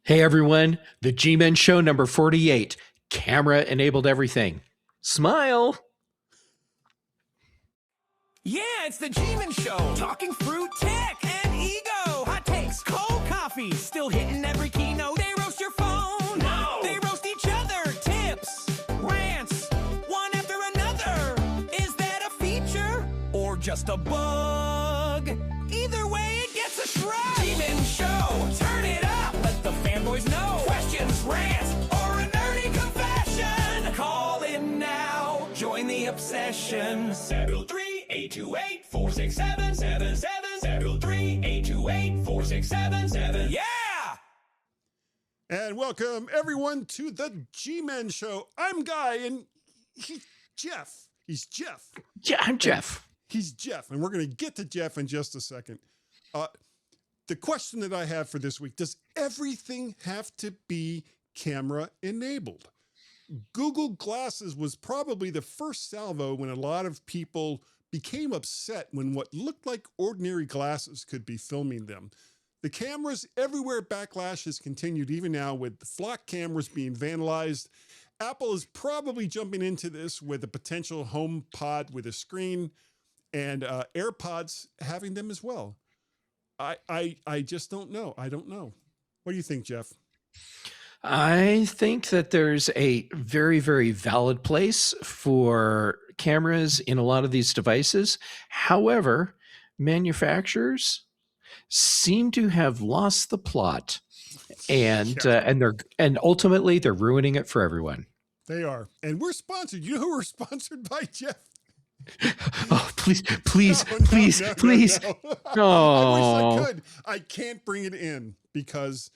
Hey everyone, the Gmen Show number 48. Camera enabled everything. Smile. Yeah, it's the Gmen Show. Talking fruit, tech, and ego. Hot takes, cold coffee, still hitting every keynote. They roast your phone. No. They roast each other. Tips, rants, one after another. Is that a feature or just a bug? Either way, it gets a shrug. Gmen Show. Turn it up. Let the fanboys know. Questions, rants, or a nerdy confession. Call in now. Join the obsession. 703-828-46777. 703-828-46777. Yeah! And welcome everyone to the Gmen Show. I'm Guy and he's Jeff. He's Jeff. Yeah, I'm Jeff. He's Jeff, and we're going to get to Jeff in just a second. The question that I have for this week, does everything have to be camera enabled? Google Glasses was probably the first salvo when a lot of people became upset when what looked like ordinary glasses could be filming them. The cameras everywhere backlash has continued even now with the flock cameras being vandalized. Apple is probably jumping into this with a potential HomePod with a screen and AirPods having them as well. I just don't know. I don't know. What do you think, Jeff? I think that there's a very, very valid place for cameras in a lot of these devices. However, manufacturers seem to have lost the plot, and ultimately they're ruining it for everyone. They are, and we're sponsored. You know who we're sponsored by, Jeff? Oh, please. No. Oh. I wish I could. I can't bring it in because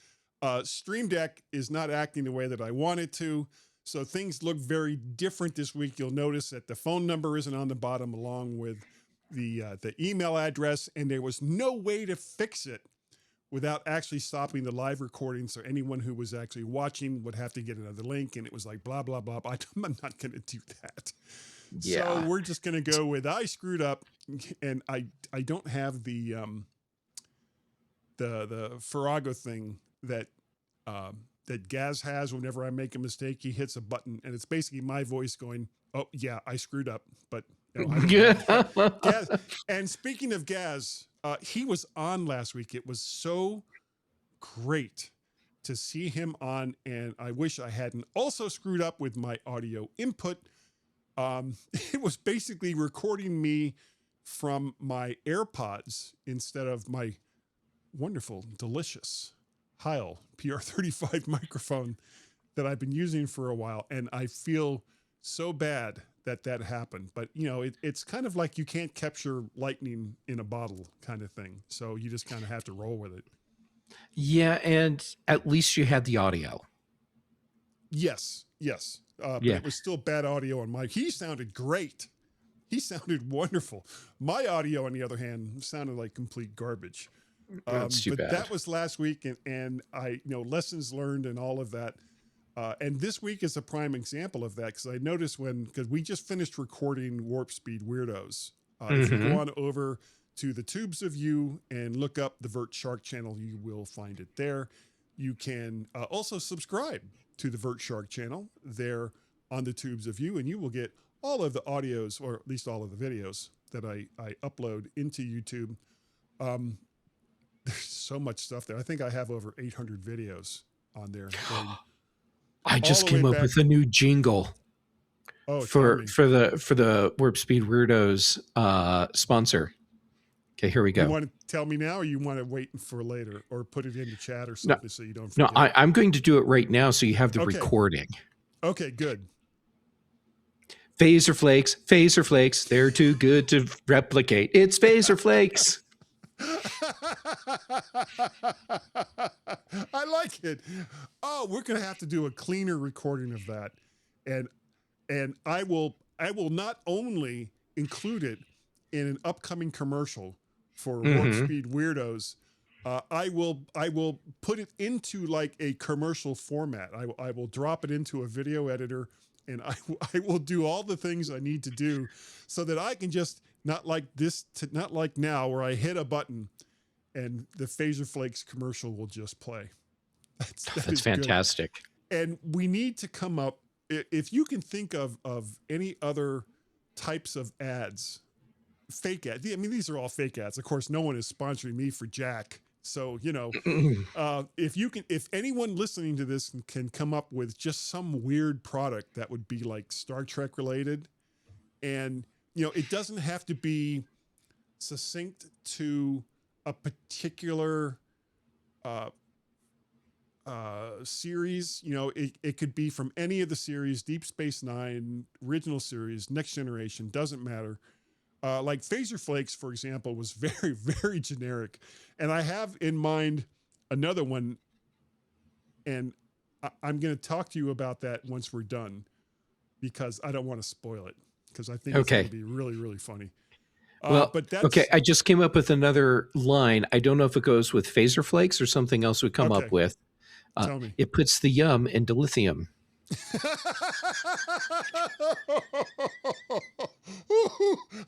Stream Deck is not acting the way that I want it to. So things look very different this week. You'll notice that the phone number isn't on the bottom along with the email address, and there was no way to fix it without actually stopping the live recording. So anyone who was actually watching would have to get another link, and it was like, blah, blah, blah. I'm not going to do that. Yeah. So we're just going to go with I screwed up, and I don't have the Farrago thing that Gaz has. Whenever I make a mistake, he hits a button, and it's basically my voice going, "Oh yeah, I screwed up." But Gaz. And speaking of Gaz, he was on last week. It was so great to see him on, and I wish I hadn't also screwed up with my audio input. It was basically recording me from my AirPods instead of my wonderful, delicious Heil PR35 microphone that I've been using for a while. And I feel so bad that happened. But, you know, it's kind of like you can't capture lightning in a bottle kind of thing. So you just kind of have to roll with it. Yeah, and at least you had the audio. Yes. But it was still bad audio on Mike. He sounded great. He sounded wonderful. My audio, on the other hand, sounded like complete garbage. That's too bad. That was last week, and I, lessons learned and all of that. And this week is a prime example of that because I noticed because we just finished recording Warp Speed Weirdos. If you go on over to the Tubes of You and look up the Vert Shark channel, you will find it there. You can also subscribe to the Vert Shark channel there on the Tubes of You, and you will get all of the audios, or at least all of the videos that I upload into YouTube. There's so much stuff there. I think I have over 800 videos on there. I just came up with a new jingle for the Warp Speed Weirdos sponsor. Okay, here we go. You want to tell me now, or you want to wait for later, or put it in the chat or something so you don't forget? No, I'm going to do it right now so you have the recording. Okay, good. Phaser flakes, they're too good to replicate. It's phaser flakes. I like it. Oh, we're going to have to do a cleaner recording of that. And I will not only include it in an upcoming commercial for Warp Speed Weirdos, I will put it into like a commercial format. I will drop it into a video editor, and I will do all the things I need to do so that I can just not like now where I hit a button and the Phaser Flakes commercial will just play. That That's is good. fantastic. And we need to come up, if you can think of any other types of ads, fake ads. I mean, these are all fake ads. Of course, no one is sponsoring me for Jack. So, if anyone listening to this can come up with just some weird product that would be like Star Trek related, and, it doesn't have to be succinct to a particular series. It could be from any of the series, Deep Space Nine, original series, Next Generation, doesn't matter. Like Phaser Flakes, for example, was very, very generic. And I have in mind another one, and I'm going to talk to you about that once we're done, because I don't want to spoil it, because I think it's going to be really, really funny. Well, but that's okay. I just came up with another line. I don't know if it goes with Phaser Flakes or something else we come up with. Tell me. It puts the yum into lithium.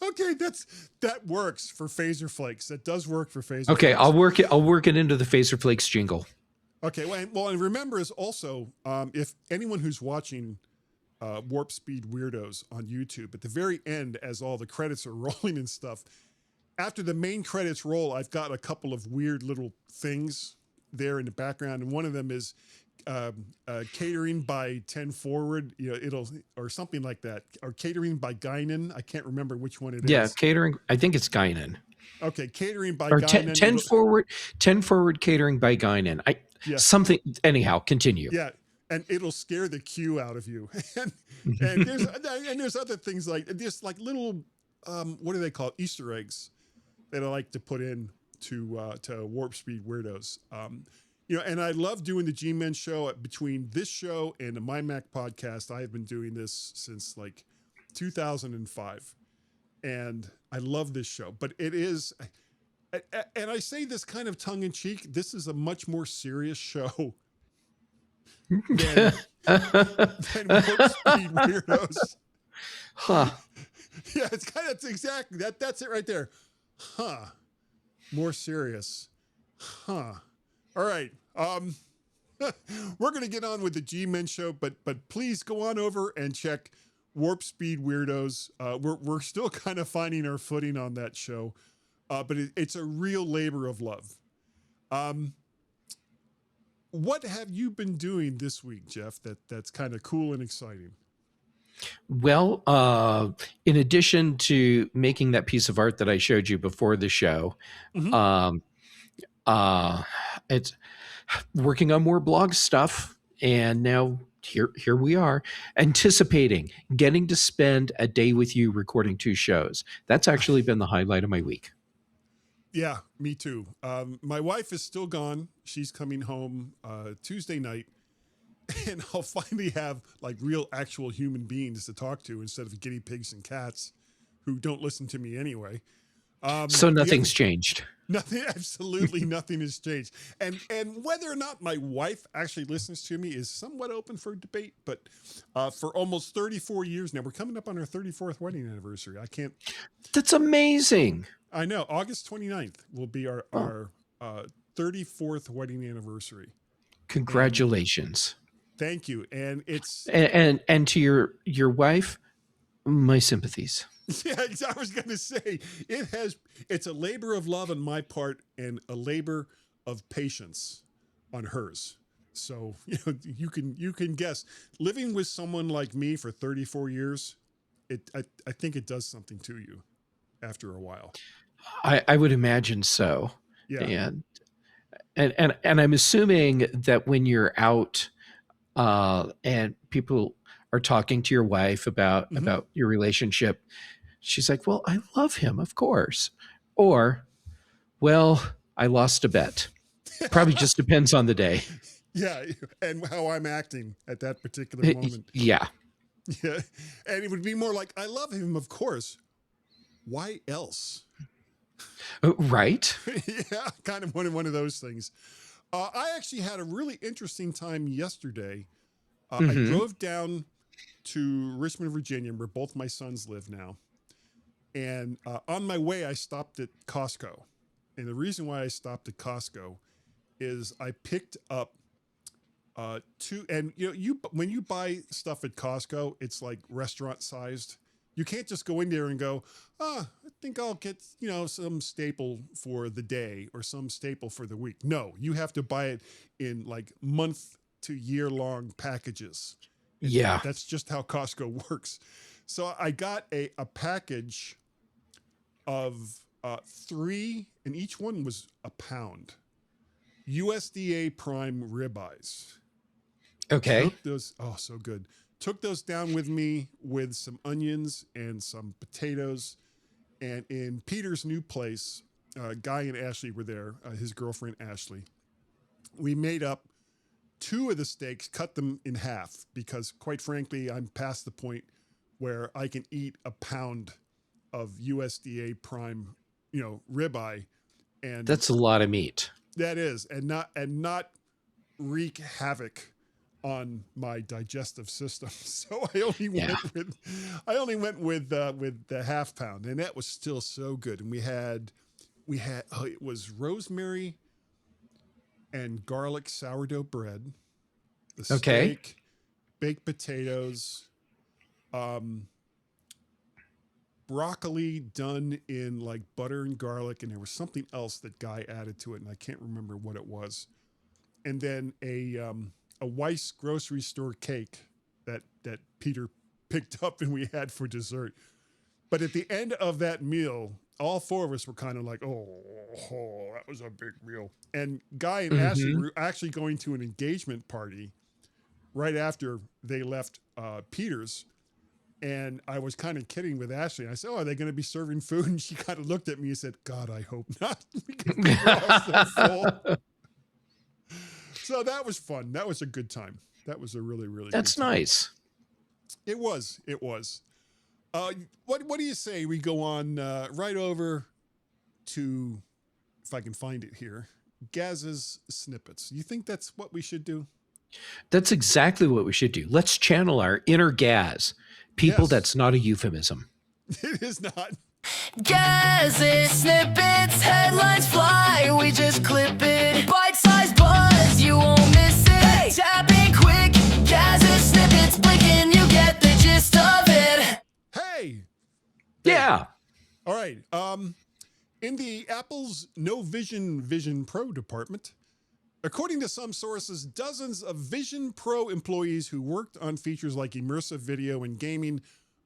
Okay, that works for Phaser Flakes. That does work for Phaser Okay, Flakes. I'll work it into the Phaser Flakes jingle. Okay, well, and remember is also, if anyone who's watching Warp Speed Weirdos on YouTube, at the very end, as all the credits are rolling and stuff, after the main credits roll, I've got a couple of weird little things there in the background, and one of them is catering by 10 Forward, or something like that, or catering by Guinan. I can't remember which one it is. Yeah, catering. I think it's Guinan. Okay, catering by Or Guinan. 10 forward catering by Guinan. Something. Anyhow, continue. Yeah, and it'll scare the Q out of you. and there's other things like just like little what do they call it? Easter eggs that I like to put in to Warp Speed Weirdos. And I love doing the Gmen Show. Between this show and the My Mac podcast, I have been doing this since like 2005. And I love this show. But it is, and I say this kind of tongue in cheek, this is a much more serious show than Warp Speed Weirdos. Huh. Yeah, it's exactly that's it right there. Huh. More serious. Huh. All right. We're going to get on with the Gmen Show, but please go on over and check Warp Speed Weirdos. We're still kind of finding our footing on that show, but it's a real labor of love. What have you been doing this week, Jeff, that's kind of cool and exciting? Well, in addition to making that piece of art that I showed you before the show, it's working on more blog stuff, and now here we are, anticipating getting to spend a day with you recording 2 shows. That's actually been the highlight of my week. Yeah, me too. My wife is still gone. She's coming home Tuesday night, and I'll finally have like real actual human beings to talk to instead of guinea pigs and cats who don't listen to me anyway. So nothing's changed. Nothing, absolutely nothing has changed. And whether or not my wife actually listens to me is somewhat open for debate, but for almost 34 years now, we're coming up on our 34th wedding anniversary. That's amazing. I know. August 29th will be our 34th wedding anniversary. Congratulations. Thank you. And it's and to your wife, my sympathies. Yeah, I was going to say it's a labor of love on my part and a labor of patience on hers. So, you can guess, living with someone like me for 34 years, I think it does something to you after a while. I would imagine so. Yeah. And I'm assuming that when you're out and people are talking to your wife about your relationship, she's like, well, I love him, of course. Or, well, I lost a bet. Probably just depends on the day. Yeah, and how I'm acting at that particular moment. Yeah. Yeah. And it would be more like, I love him, of course. Why else? Right. Yeah, kind of one of those things. I actually had a really interesting time yesterday. I drove down to Richmond, Virginia, where both my sons live now. And on my way, I stopped at Costco. And the reason why I stopped at Costco is I picked up two, and when you buy stuff at Costco, it's like restaurant sized. You can't just go in there and go, I think I'll get, some staple for the day or some staple for the week. No, you have to buy it in like month to year long packages. And Yeah. that's just how Costco works. So I got a package of 3, and each one was £1. USDA prime ribeyes. Okay. Took those, so good. Took those down with me with some onions and some potatoes. And in Peter's new place, Guy and Ashley were there, his girlfriend Ashley. We made up 2 of the steaks, cut them in half because, quite frankly, I'm past the point where I can eat a pound of USDA prime, ribeye, and That's a lot of meat. that is, and not wreak havoc on my digestive system. So I only went with the half pound, and that was still so good. And we had it was rosemary and garlic sourdough bread, the steak, baked potatoes, broccoli done in like butter and garlic, and there was something else that Guy added to it, and I can't remember what it was. And then a Weiss grocery store cake that Peter picked up and we had for dessert. But at the end of that meal, all 4 of us were kind of like, oh, that was a big meal. And Guy and Ashley were actually going to an engagement party right after they left Peter's. And I was kind of kidding with Ashley. I said, are they going to be serving food? And she kind of looked at me and said, God, I hope not. Because we were all so full. So that was fun. That was a good time. That was a really, really That's good time. nice. It was. What do you say we go on right over to, if I can find it here, Gaz's snippets? You think that's what we should do? That's exactly what we should do. Let's channel our inner Gaz. People, Yes. That's not a euphemism. It is not. Gaz's snippets, headlines fly, we just clip it. Bite-sized buzz, you won't miss it. Hey! Tapping quick, Gaz's snippets blinking, you get the gist of it. Hey. Yeah. All right. In the Apple's No Vision Pro department, according to some sources, dozens of Vision Pro employees who worked on features like immersive video and gaming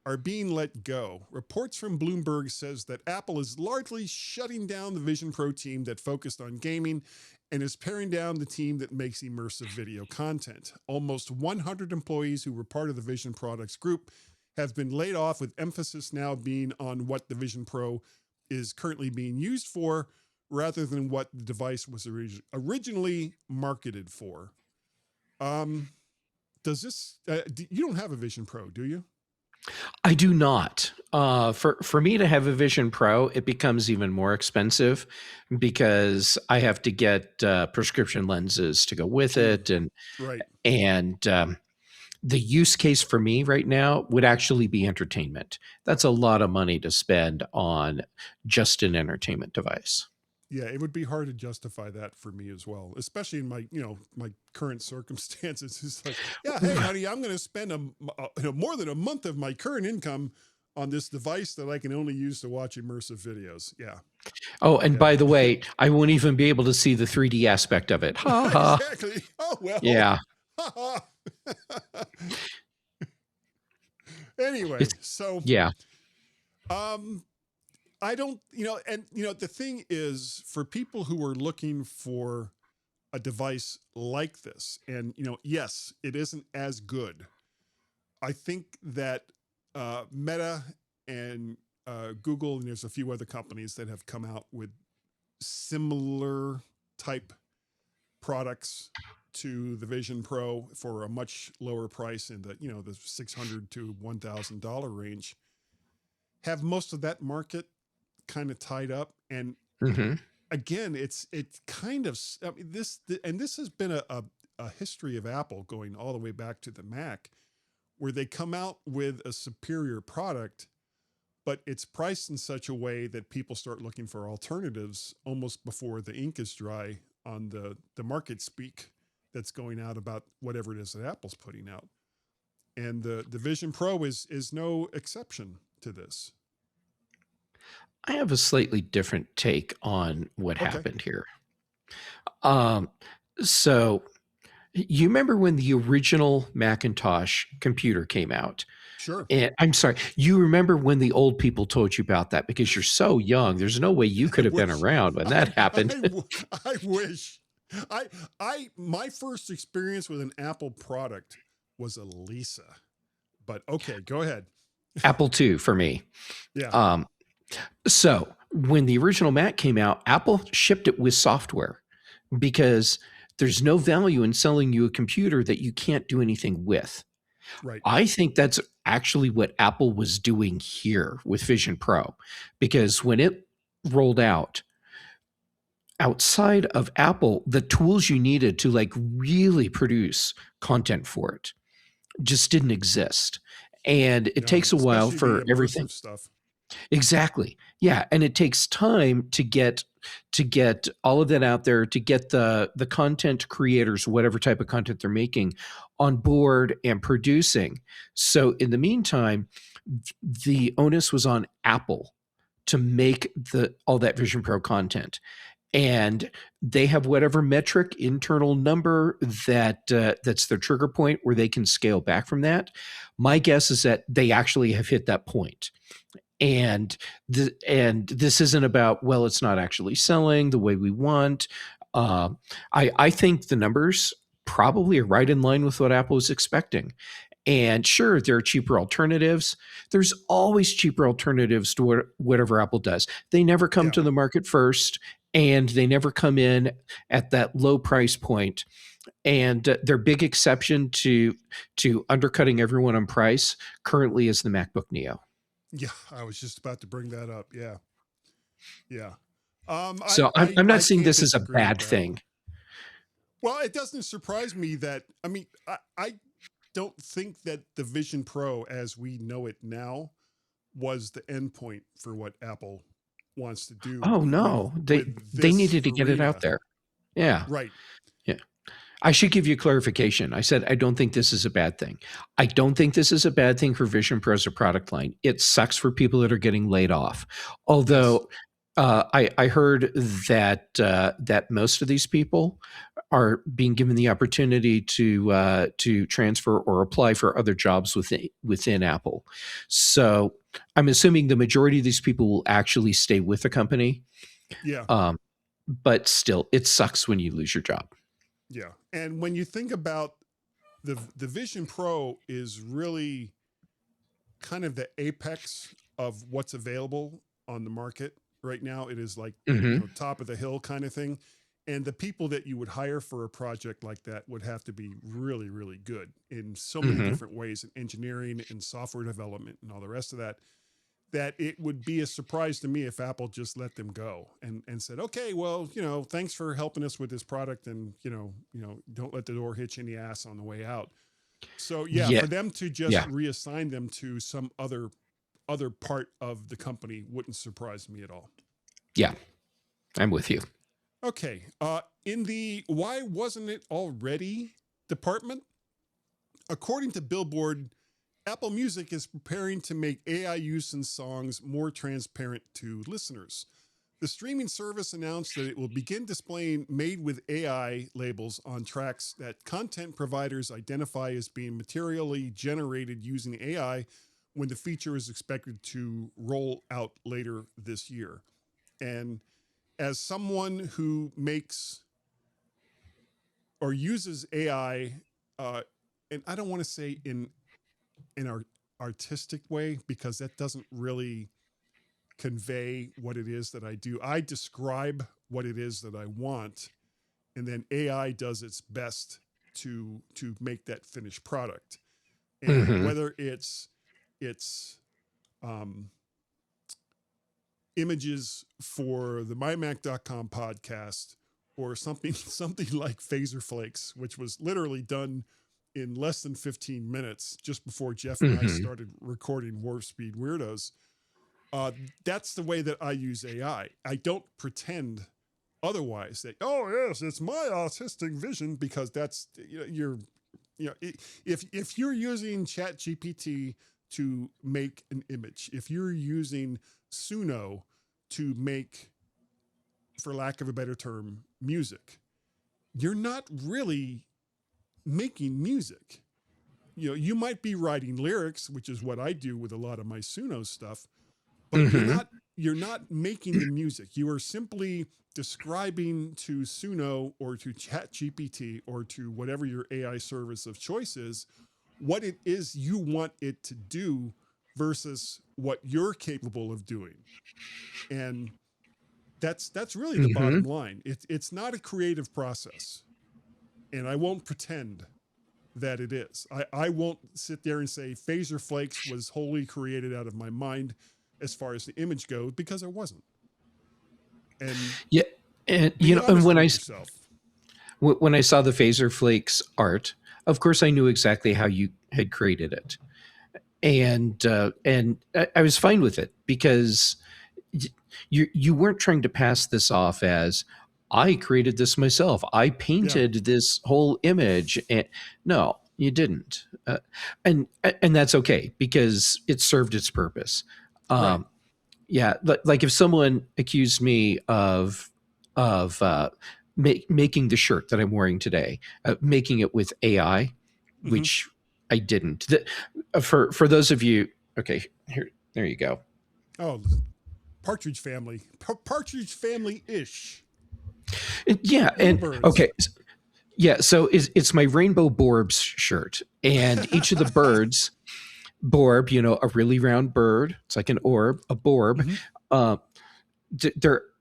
are being let go. Reports from Bloomberg says that Apple is largely shutting down the Vision Pro team that focused on gaming and is paring down the team that makes immersive video content. Almost 100 employees who were part of the Vision Products group have been laid off, with emphasis now being on what the Vision Pro is currently being used for rather than what the device was originally marketed for. Does this, you don't have a Vision Pro, do you? I do not. For me to have a Vision Pro, it becomes even more expensive because I have to get prescription lenses to go with it, and Right. The use case for me right now would actually be entertainment. That's a lot of money to spend on just an entertainment device. Yeah, it would be hard to justify that for me as well, especially in my, my current circumstances. It's like, yeah, hey, honey, I'm going to spend more than a month of my current income on this device that I can only use to watch immersive videos. Yeah. Oh, and by the way, I won't even be able to see the 3D aspect of it. Ha ha. Exactly. Oh, well. Yeah. Ha ha. Anyway, yeah. I don't, the thing is, for people who are looking for a device like this, and, yes, it isn't as good. I think that Meta and Google, and there's a few other companies that have come out with similar type products to the Vision Pro for a much lower price in the, the $600 to $1,000 range, have most of that market kind of tied up. And again, it's kind of, this has been a history of Apple going all the way back to the Mac, where they come out with a superior product, but it's priced in such a way that people start looking for alternatives almost before the ink is dry on the market speak that's going out about whatever it is that Apple's putting out. And the Vision Pro is no exception to this. I have a slightly different take on what Okay. happened here. So you remember when the original Macintosh computer came out? Sure. And I'm sorry, you remember when the old people told you about that because you're so young. There's no way you could have been around when that happened. I wish. My first experience with an Apple product was a Lisa. But okay, go ahead. Apple II for me. Yeah. So when the original Mac came out, Apple shipped it with software because there's no value in selling you a computer that you can't do anything with. Right. I think that's actually what Apple was doing here with Vision Pro, because when it rolled out, outside of Apple, the tools you needed to like really produce content for it just didn't exist. And it takes a while especially for the everything. immersive stuff. Exactly. Yeah. And it takes time to get all of that out there, to get the content creators, whatever type of content they're making, on board and producing. So in the meantime, the onus was on Apple to make all that Vision Pro content. And they have whatever metric, internal number that's their trigger point where they can scale back from that. My guess is that they actually have hit that point. And this isn't about, well, it's not actually selling the way we want. I think the numbers probably are right in line with what Apple was expecting. And sure, there are cheaper alternatives. There's always cheaper alternatives to whatever Apple does. They never come to the market first, and they never come in at that low price point. And their big exception to undercutting everyone on price currently is the MacBook Neo. Yeah, I was just about to bring that up. Yeah. So I'm not seeing this as a bad thing. Well, it doesn't surprise me that, I mean, I don't think that the Vision Pro as we know it now was the end point for what Apple wants to do. Oh no, they needed to get it out there. Yeah. Right. Yeah. I should give you clarification. I said, I don't think this is a bad thing. I don't think this is a bad thing for Vision Pro as a product line. It sucks for people that are getting laid off. Although I heard that most of these people are being given the opportunity to transfer or apply for other jobs within Apple. So I'm assuming the majority of these people will actually stay with the company. Yeah. But still, it sucks when you lose your job. Yeah. And when you think about the Vision Pro is really kind of the apex of what's available on the market right now. It is like top of the hill kind of thing. And the people that you would hire for a project like that would have to be really, really good in so many different ways, in engineering and software development and all the rest of that, that it would be a surprise to me if Apple just let them go and said, okay, well, thanks for helping us with this product. And, don't let the door hit you in the ass on the way out. So for them to just reassign them to some other part of the company wouldn't surprise me at all. Yeah, I'm with you. Okay. In the why wasn't it already department, according to Billboard, Apple Music is preparing to make AI use in songs more transparent to listeners. The streaming service announced that it will begin displaying made with AI labels on tracks that content providers identify as being materially generated using AI when the feature is expected to roll out later this year. And as someone who makes or uses AI, and I don't want to say in an artistic way, because that doesn't really convey what it is that I do. I describe what it is that I want, and then AI does its best to make that finished product. And whether it's images for the mymac.com podcast or something like Phaser Flakes, which was literally done in less than 15 minutes just before Jeff and I started recording Warp Speed Weirdos. That's the way that I use AI. I don't pretend otherwise. That, oh yes, it's my autistic vision, because that's, if you're using ChatGPT to make an image, if you're using Suno to make, for lack of a better term, music, you're not really making music. You might be writing lyrics, which is what I do with a lot of my Suno stuff, but you're not making the music. You are simply describing to Suno or to ChatGPT or to whatever your AI service of choice is, what it is you want it to do versus what you're capable of doing. And that's really the bottom line. It's not a creative process. And I won't pretend that it is. I won't sit there and say Phaser Flakes was wholly created out of my mind as far as the image goes, because it wasn't. And yeah, and and when I saw the Phaser Flakes art, of course I knew exactly how you had created it, and I was fine with it, because you weren't trying to pass this off as, I created this myself, I painted this whole image, and no, you didn't, and that's okay, because it served its purpose. Right. Yeah, like if someone accused me of making the shirt that I'm wearing today, making it with AI, which I didn't. For those of you, okay, there you go. Oh, Partridge Family, Partridge Family-ish. Yeah, and okay, yeah. So it's my Rainbow Borbs shirt, and each of the birds, Borb, a really round bird. It's like an orb, a Borb.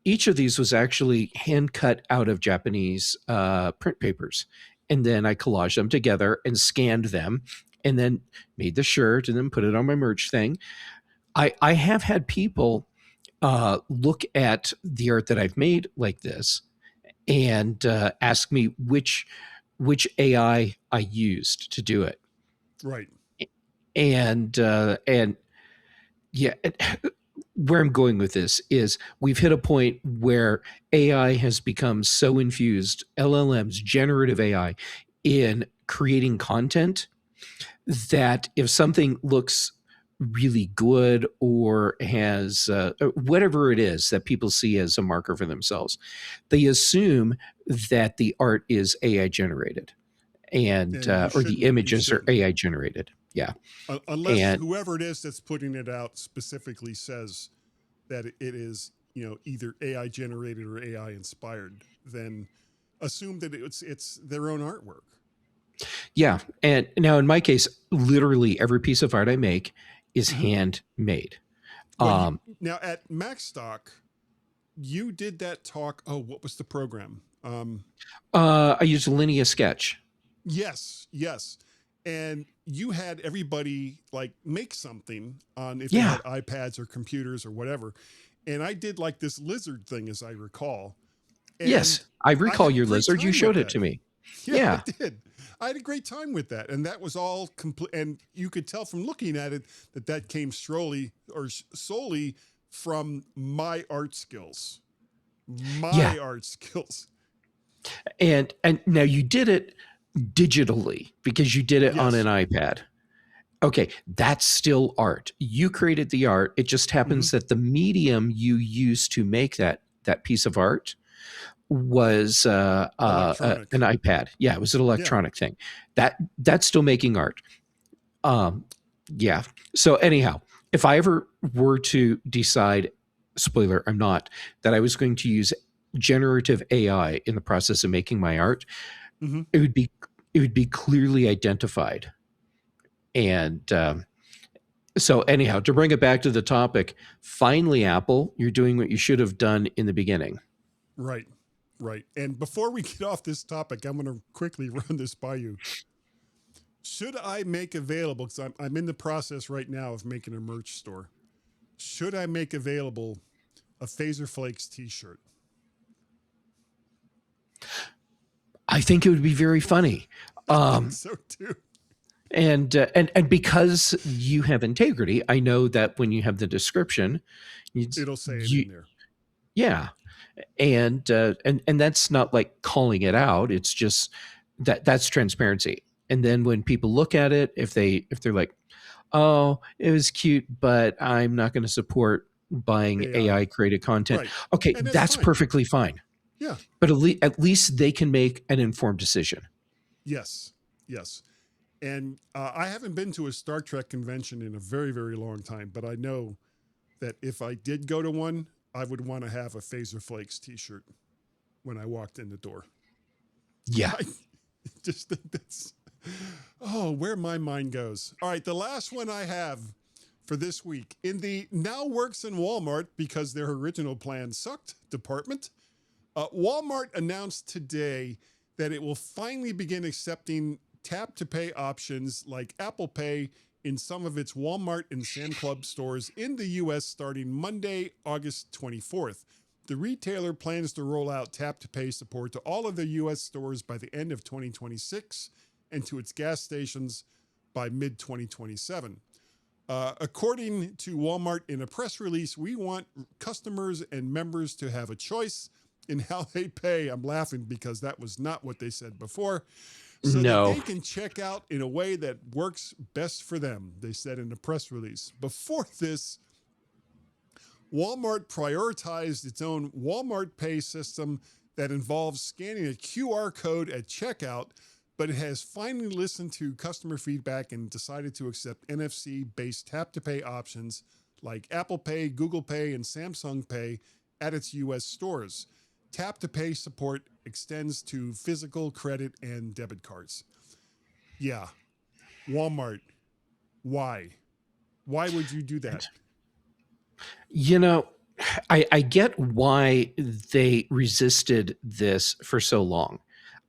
Each of these was actually hand cut out of Japanese print papers, and then I collaged them together and scanned them, and then made the shirt, and then put it on my merch thing. I have had people look at the art that I've made like this and ask me which AI I used to do it. Right. And yeah, where I'm going with this is we've hit a point where AI has become so infused, LLMs, generative AI, in creating content, that if something looks really good or has whatever it is that people see as a marker for themselves, they assume that the art is AI generated, and or the images are AI generated. Yeah. Unless whoever it is that's putting it out specifically says that it is, either AI generated or AI inspired, then assume that it's their own artwork. Yeah. And now in my case, literally every piece of art I make is handmade. Now at Macstock, you did that talk. Oh, what was the program? I used Linea Sketch. Yes. And you had everybody like make something on, if they had iPads or computers or whatever. And I did like this lizard thing, as I recall. And yes, I recall your lizard. You showed it to me. Yeah, I did. I had a great time with that. And that was all complete. And you could tell from looking at it that came solely from my art skills. Art skills. And now you did it digitally because you did it on an iPad. Okay, that's still art. You created the art. It just happens that the medium you used to make that piece of art was an iPad. Yeah, it was an electronic thing. That's still making art. Yeah. So anyhow, if I ever were to decide, spoiler, I'm not, that I was going to use generative AI in the process of making my art, it would be clearly identified. And so anyhow, to bring it back to the topic, finally, Apple, you're doing what you should have done in the beginning. Right. And before we get off this topic, I'm going to quickly run this by you. Should I make available, because I'm in the process right now of making a merch store, should I make available a Phaser Flakes t-shirt? I think it would be very funny. I think so too. And because you have integrity, I know that when you have the description, it'll say it in there. Yeah. And that's not like calling it out. It's just that's transparency. And then when people look at it, if they're like, oh, it was cute, but I'm not going to support buying AI. AI created content. Right. Okay, And that's fine. perfectly fine. Yeah. But at least they can make an informed decision. Yes. Yes. And I haven't been to a Star Trek convention in a very, very long time, but I know that if I did go to one, I would want to have a Phaser Flakes t-shirt when I walked in the door. Yeah. I just think that's, oh, where my mind goes. All right, the last one I have for this week in the now works in Walmart because their original plan sucked department. Walmart announced today that it will finally begin accepting tap to pay options like Apple Pay in some of its Walmart and Sam's Club stores in the US starting Monday, August 24th. The retailer plans to roll out tap to pay support to all of their US stores by the end of 2026 and to its gas stations by mid 2027. According to Walmart in a press release, we want customers and members to have a choice in how they pay. I'm laughing because that was not what they said before. So No. that they can check out in a way that works best for them, they said in the press release. Before this, Walmart prioritized its own Walmart Pay system that involves scanning a QR code at checkout, but it has finally listened to customer feedback and decided to accept NFC-based tap-to-pay options like Apple Pay, Google Pay, and Samsung Pay at its U.S. stores. Tap-to-pay support extends to physical, credit, and debit cards. Yeah. Walmart. Why? Why would you do that? You know, I get why they resisted this for so long.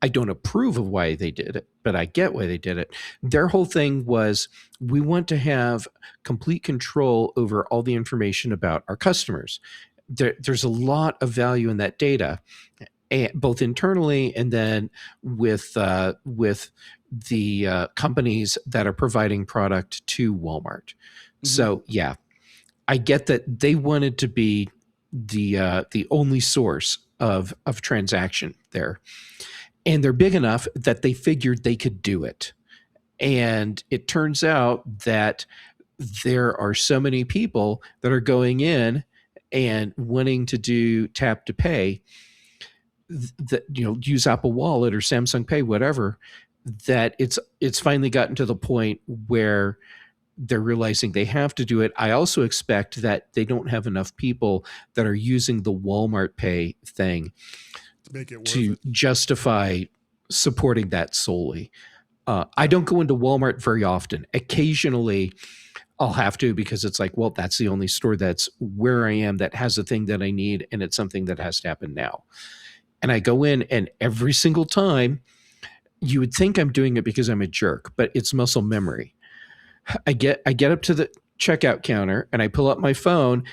I don't approve of why they did it, but I get why they did it. Their whole thing was we want to have complete control over all the information about our customers. There's a lot of value in that data, both internally and then with the companies that are providing product to Walmart. Mm-hmm. So yeah, I get that they wanted to be the only source of transaction there, and they're big enough that they figured they could do it. And it turns out that there are so many people that are going in and wanting to do tap to pay, that use Apple Wallet or Samsung Pay, whatever, that it's finally gotten to the point where they're realizing they have to do it. I also expect that they don't have enough people that are using the Walmart Pay thing to make it worth to it. justify supporting that solely. I don't go into Walmart very often. Occasionally, I'll have to because it's like, well, that's the only store that's where I am that has the thing that I need, and it's something that has to happen now. And I go in, and every single time, you would think I'm doing it because I'm a jerk, but it's muscle memory. I get up to the checkout counter and I pull up my phone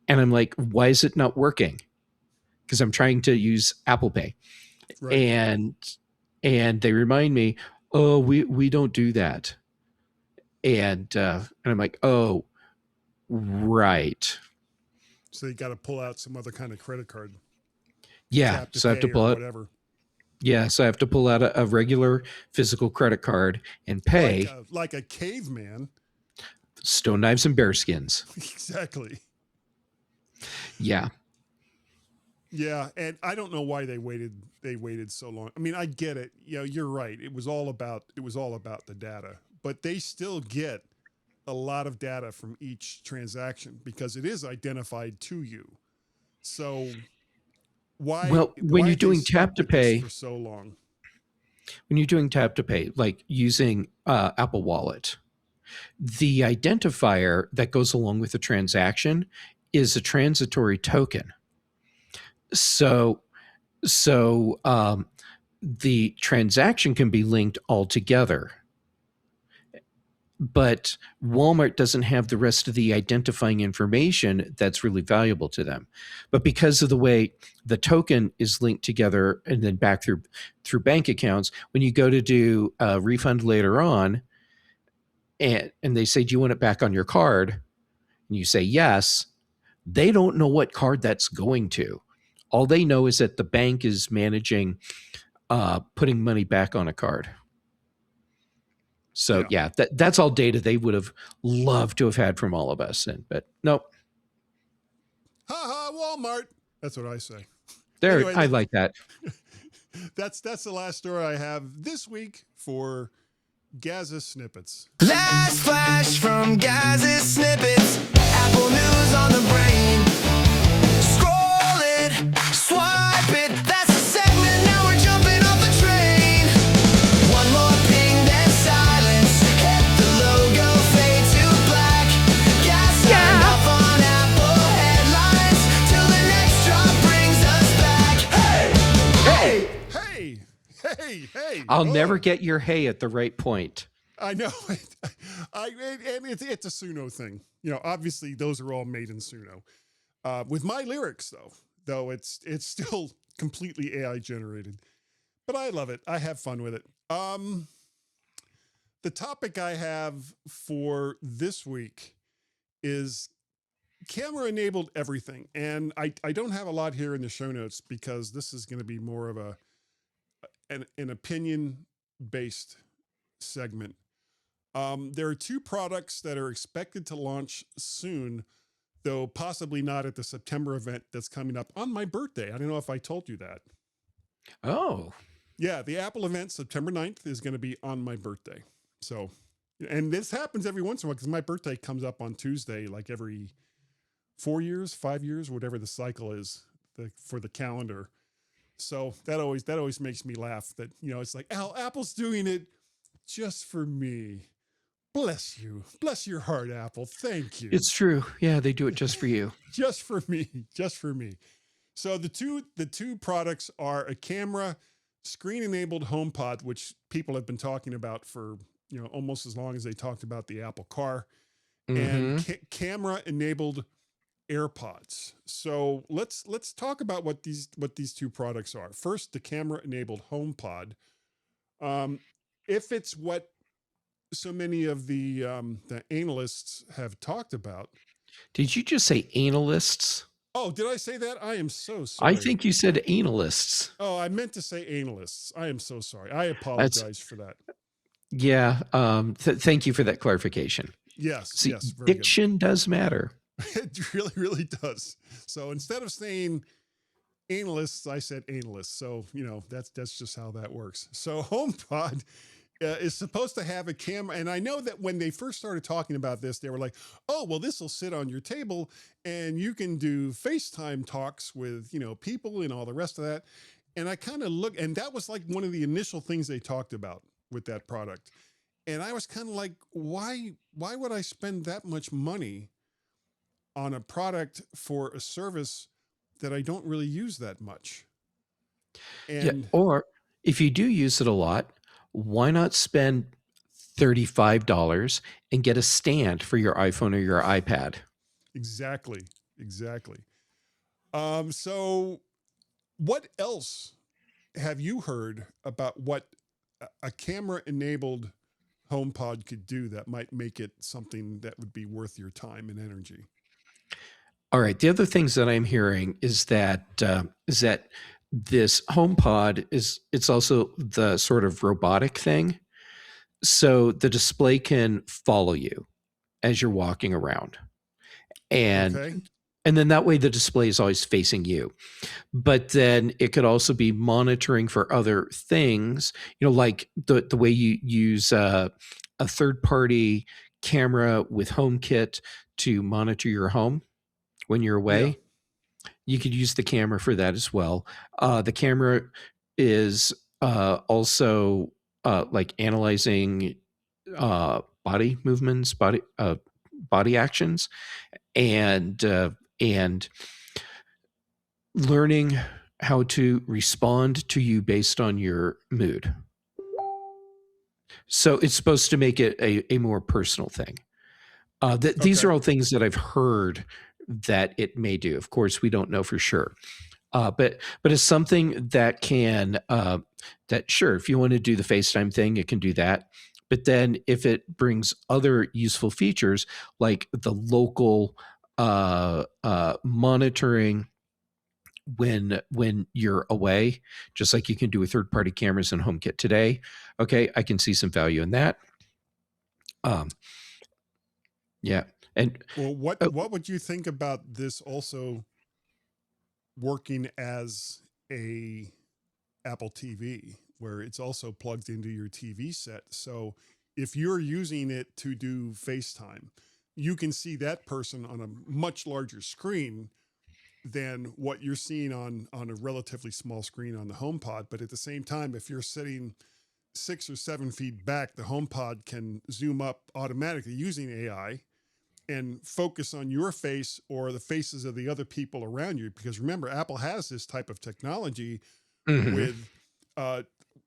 and I'm like, why is it not working? Because I'm trying to use Apple Pay. Right. And they remind me, oh, we don't do that. And I'm like, oh, right. So you got to pull out some other kind of credit card. Yeah. So I have to pull out whatever. Yeah, so I have to pull out a regular physical credit card and pay. Like a caveman. Stone knives and bear skins. Exactly. Yeah. Yeah, and I don't know why they waited so long. I mean, I get it. You're right. It was all about the data, but they still get a lot of data from each transaction because it is identified to you. So when you're doing tap to pay for so long, when you're doing tap to pay, like using Apple Wallet, the identifier that goes along with the transaction is a transitory token. So the transaction can be linked all together, but Walmart doesn't have the rest of the identifying information that's really valuable to them. But because of the way the token is linked together and then back through bank accounts, when you go to do a refund later on, and they say, do you want it back on your card? And you say yes, they don't know what card that's going to. All they know is that the bank is managing putting money back on a card. So yeah, that's all data they would have loved to have had from all of us. But nope. Ha ha, Walmart. That's what I say. There, Anyway, I like that. That's the last story I have this week for GazMaz snippets. Last flash from Gaz's snippets. Apple News on the brain. Scroll it, swipe it. That's the segment. Now we're jumping off the train. One more ping, then silence. Hit the logo, fade to black. Gaz signed off on Apple headlines till the next drop brings us back. Hey, hey, Hey. I'll never get your hey at the right point. I know. And it's a Suno thing. Obviously those are all made in Suno. With my lyrics though it's still completely AI generated. But I love it. I have fun with it. The topic I have for this week is camera enabled everything. And I don't have a lot here in the show notes because this is going to be more of an opinion based segment. There are two products that are expected to launch soon, though possibly not at the September event that's coming up on my birthday. I don't know if I told you that. Oh. Yeah, the Apple event, September 9th, is going to be on my birthday. So, and this happens every once in a while because my birthday comes up on Tuesday, like every 4 years, 5 years, whatever the cycle is for the calendar. So that always makes me laugh that, it's like, Apple's doing it just for me. Bless you. Bless your heart, Apple. Thank you. It's true. Yeah, they do it just for you. Just for me. Just for me. So the two products are a camera, screen-enabled HomePod, which people have been talking about for, almost as long as they talked about the Apple Car, and camera-enabled AirPods. So let's talk about what these two products are. First, the camera-enabled HomePod. If it's what so many of the analysts have talked about. Did you just say analysts? Oh, did I say that? I am so sorry. I think you said analysts. Oh, I meant to say analysts. I am so sorry. I apologize for that. Yeah. Thank you for that clarification. Yes. See, yes. Very diction does matter. It really, really does. So instead of saying analysts, I said analysts. So, that's just how that works. So HomePod is supposed to have a camera. And I know that when they first started talking about this, they were like, oh, well, this will sit on your table and you can do FaceTime talks with, people and all the rest of that. And I kind of look, and that was like one of the initial things they talked about with that product. And I was kind of like, why would I spend that much money on a product for a service that I don't really use that much? And or if you do use it a lot, why not spend $35 and get a stand for your iPhone or your iPad? Exactly. So what else have you heard about what a camera-enabled HomePod could do that might make it something that would be worth your time and energy? All right. The other things that I'm hearing is that this HomePod it's also the sort of robotic thing. So the display can follow you as you're walking around. And then that way the display is always facing you. But then it could also be monitoring for other things, like the way you use a third-party camera with HomeKit to monitor your home when you're away. Yeah. You could use the camera for that as well. The camera is also like analyzing body movements, body actions, and learning how to respond to you based on your mood. So it's supposed to make it a more personal thing. These are all things that I've heard that it may do. Of course, we don't know for sure. But it's something that can, sure, if you want to do the FaceTime thing, it can do that. But then if it brings other useful features like the local monitoring when you're away, just like you can do with third-party cameras and HomeKit today. Okay, I can see some value in that. Yeah, and Well, oh, what would you think about this also working as a Apple TV, where it's also plugged into your TV set? So if you're using it to do FaceTime, you can see that person on a much larger screen than what you're seeing on a relatively small screen on the HomePod. But at the same time, if you're sitting 6 or 7 feet back, the HomePod can zoom up automatically using AI and focus on your face or the faces of the other people around you. Because remember, Apple has this type of technology mhm. with, uh,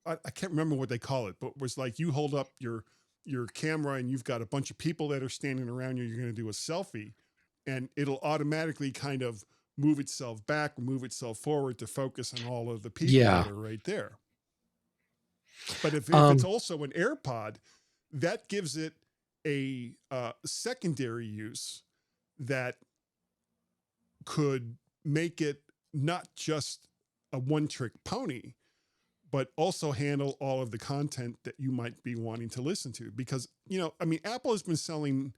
I can't remember what they call it, but it was like you hold up your camera and you've got a bunch of people that are standing around you. You're going to do a selfie, and it'll automatically kind of move itself back, move itself forward to focus on all of the people Yeah. that are right there. But if it's Um, also an AirPod, that gives it a secondary use that could make it not just a one-trick pony, but also handle all of the content that you might be wanting to listen to. Because, you know, I mean, Apple has been selling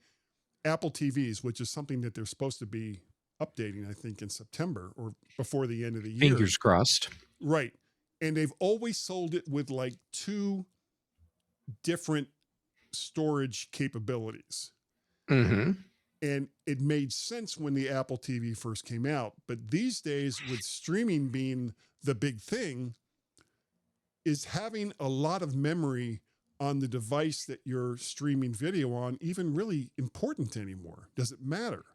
Apple TVs, which is something that they're supposed to be updating, I think, in September or before the end of the year. fingers crossed. Right. And they've always sold it with like 2 different storage capabilities. Hmm. And it made sense when the Apple TV first came out. But these days, with streaming being the big thing, is having a lot of memory on the device that you're streaming video on even really important anymore? Does it matter?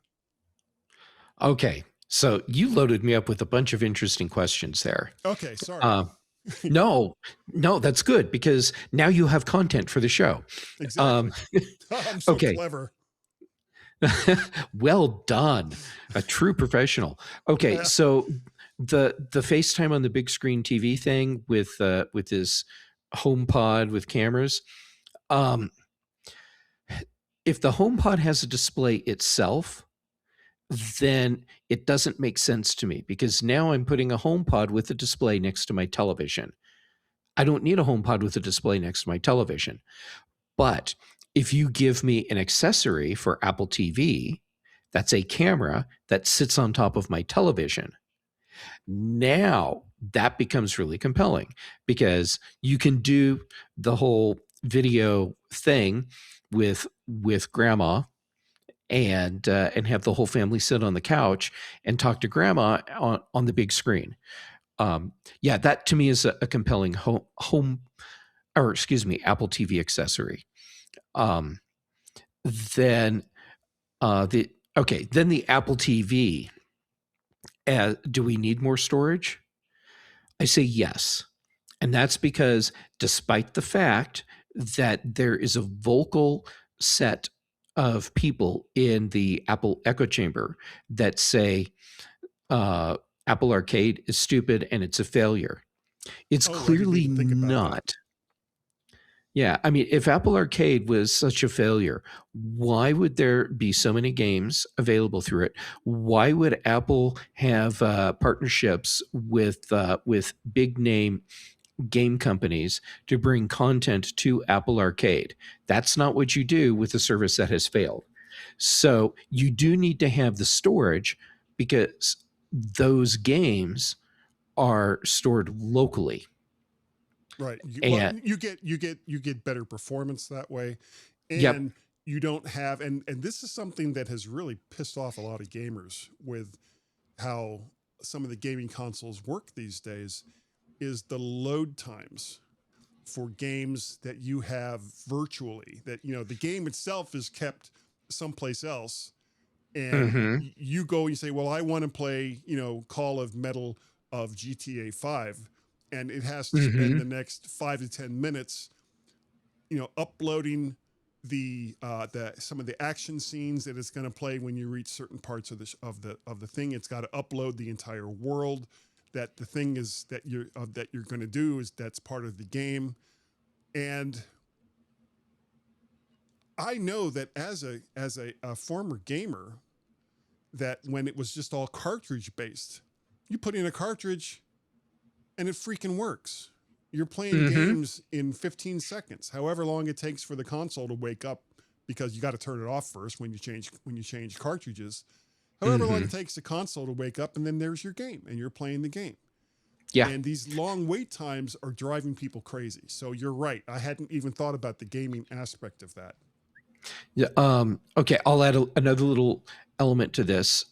Okay, so you loaded me up with a bunch of interesting questions there. Okay, sorry. Uh, no, no, that's good because now you have content for the show. Um, Exactly. I'm so okay, clever. well done, a true professional. Okay, Yeah. so the FaceTime on the big screen TV thing with this HomePod with cameras. Um, if the HomePod has a display itself, then it doesn't make sense to me because now I'm putting a HomePod with a display next to my television. I don't need a HomePod with a display next to my television. But if you give me an accessory for Apple TV, that's a camera that sits on top of my television. Now that becomes really compelling because you can do the whole video thing with grandma and have the whole family sit on the couch and talk to grandma on the big screen. Yeah, that to me is a compelling home or excuse me, Apple TV accessory. Um, then the okay, then the Apple TV. Do we need more storage? I say yes, and that's because despite the fact that there is a vocal set of people in the Apple echo chamber that say Apple Arcade is stupid and it's a failure. It's Oh, I didn't clearly even think about that. not. Yeah, I mean, if Apple Arcade was such a failure, why would there be so many games available through it? Why would Apple have partnerships with big name game companies to bring content to Apple Arcade? That's not what you do with a service that has failed. So you do need to have the storage because those games are stored locally. Right. Well, And you get better performance that way, yep. and you don't have and this is something that has really pissed off a lot of gamers with how some of the gaming consoles work these days is the load times for games that you have virtually, that you know the game itself is kept someplace else, and Hmm. you go and you say, well, I want to play, you know, Call of Metal of GTA 5, and it has to spend the Hmm. next 5 to 10 minutes, you know, uploading the some of the action scenes that it's going to play when you reach certain parts of the thing. It's got to upload the entire world that the thing is that you're going to do is that's part of the game. And I know that as a former gamer, that when it was just all cartridge based, You put in a cartridge and it freaking works. You're playing Mm-hmm. games in 15 seconds, however long it takes for the console to wake up, because you got to turn it off first when you change cartridges. However long Mm-hmm. it takes the console to wake up, and then there's your game, and you're playing the game. Yeah. And these long wait times are driving people crazy. So you're right. I hadn't even thought about the gaming aspect of that. Yeah. Okay. I'll add another little element to this.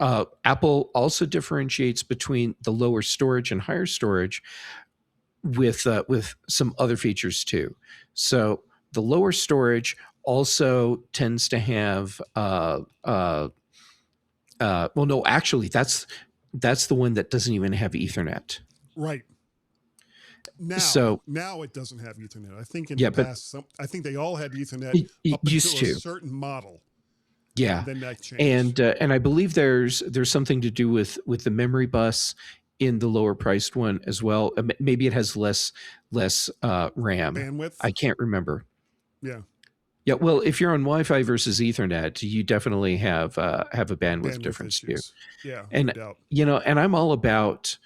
Apple also differentiates between the lower storage and higher storage with some other features too. So the lower storage also tends to have well, no, actually, that's the one that doesn't even have Ethernet. Right. Now, So now it doesn't have Ethernet. I think in yeah, the but past, I think they all had Ethernet it up used until a to. certain model. Yeah, And then that changed. and I believe there's something to do with the memory bus in the lower priced one as well. Maybe it has less RAM. Bandwidth. I can't remember. Yeah. Yeah, well, if you're on Wi-Fi versus Ethernet, you definitely have a bandwidth difference too. issues. Yeah, And no doubt. and I'm all about,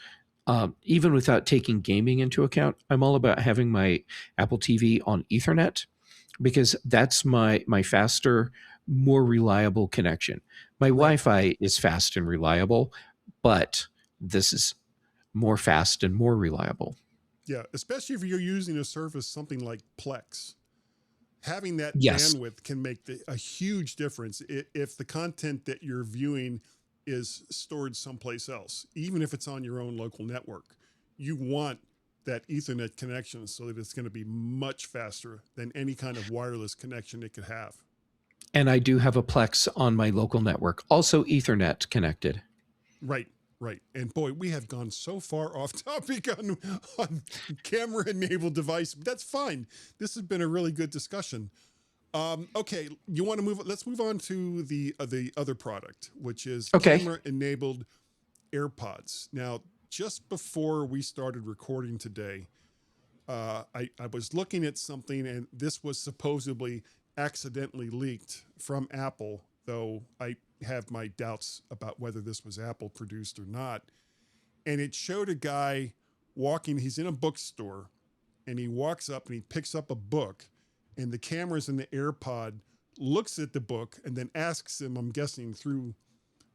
even without taking gaming into account, I'm all about having my Apple TV on Ethernet, because that's my faster, more reliable connection. My Wi-Fi is fast and reliable, but this is more fast and more reliable. Yeah, especially if you're using a service, something like Plex. Having that Yes. bandwidth can make a huge difference if the content that you're viewing is stored someplace else, even if it's on your own local network. You want that Ethernet connection so that it's going to be much faster than any kind of wireless connection it could have. And I do have a Plex on my local network, also Ethernet connected. Right. Right. And boy, we have gone so far off topic on camera-enabled device. But that's fine. This has been a really good discussion. Okay, you want to move? Let's move on to the other product, which is camera-enabled AirPods. Now, just before we started recording today, I was looking at something, and this was supposedly accidentally leaked from Apple, though I have my doubts about whether this was Apple produced or not. And it showed a guy walking, he's in a bookstore, and he walks up and he picks up a book, and the cameras in the AirPod looks at the book and then asks him, I'm guessing through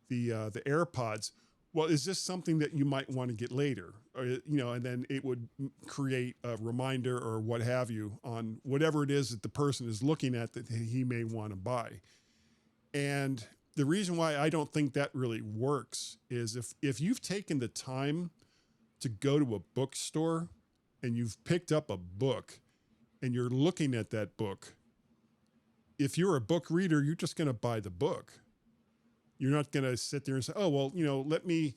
the AirPods, well, is this something that you might want to get later? Or, and then it would create a reminder or what have you on whatever it is that the person is looking at that he may want to buy. And the reason why I don't think that really works is if you've taken the time to go to a bookstore and you've picked up a book and you're looking at that book, if you're a book reader, you're just going to buy the book. You're not going to sit there and say, oh, well, let me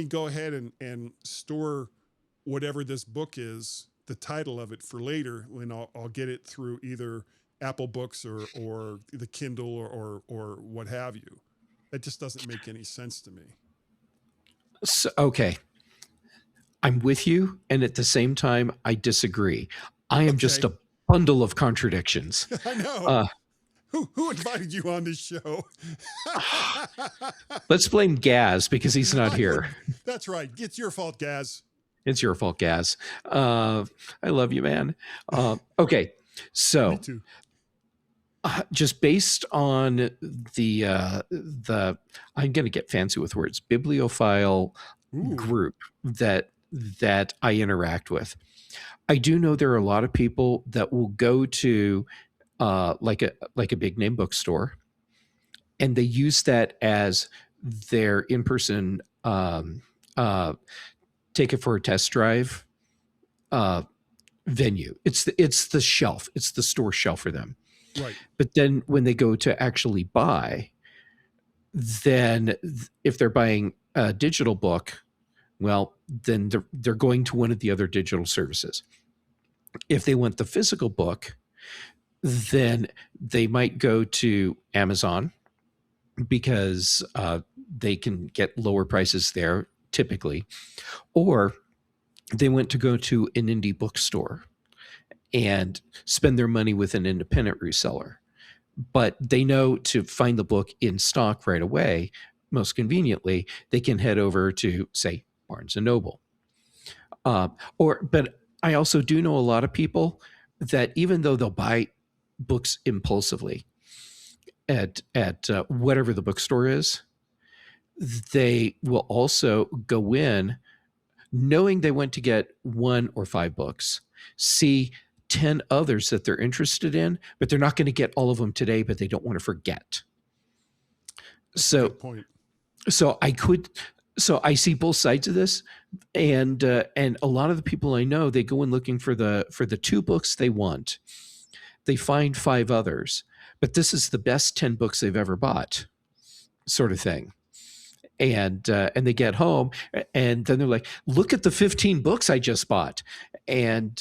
go ahead and store whatever this book is, the title of it, for later when I'll get it through either Apple Books or the Kindle or what have you. That just doesn't make any sense to me. So, okay. I'm with you, and at the same time, I disagree. I am just a bundle of contradictions. I know. Who invited you on this show? Let's blame Gaz because he's not here. That's right. It's your fault, Gaz. It's your fault, Gaz. I love you, man. Okay, so Me too. Just based on the I'm going to get fancy with words, bibliophile group that I interact with, I do know there are a lot of people that will go to like a big name bookstore, and they use that as their in-person take it for a test drive venue. It's the shelf. It's the store shelf for them. Right. But then when they go to actually buy, then if they're buying a digital book, well, then they're going to one of the other digital services. If they want the physical book, then they might go to Amazon because they can get lower prices there typically, or they went to go to an indie bookstore and spend their money with an independent reseller. But they know to find the book in stock right away most conveniently, they can head over to, say, Barnes and Noble. But I also do know a lot of people that even though they'll buy books impulsively at whatever the bookstore is, they will also go in knowing they went to get 1 or 5 books, see 10 others that they're interested in, but they're not going to get all of them today, but they don't want to forget. That's a good point. So I see both sides of this, and a lot of the people I know, they go in looking for the 2 books they want. They find 5 others, but this is the best 10 books they've ever bought, sort of thing. And they get home, and then they're like, "Look at the 15 books I just bought," and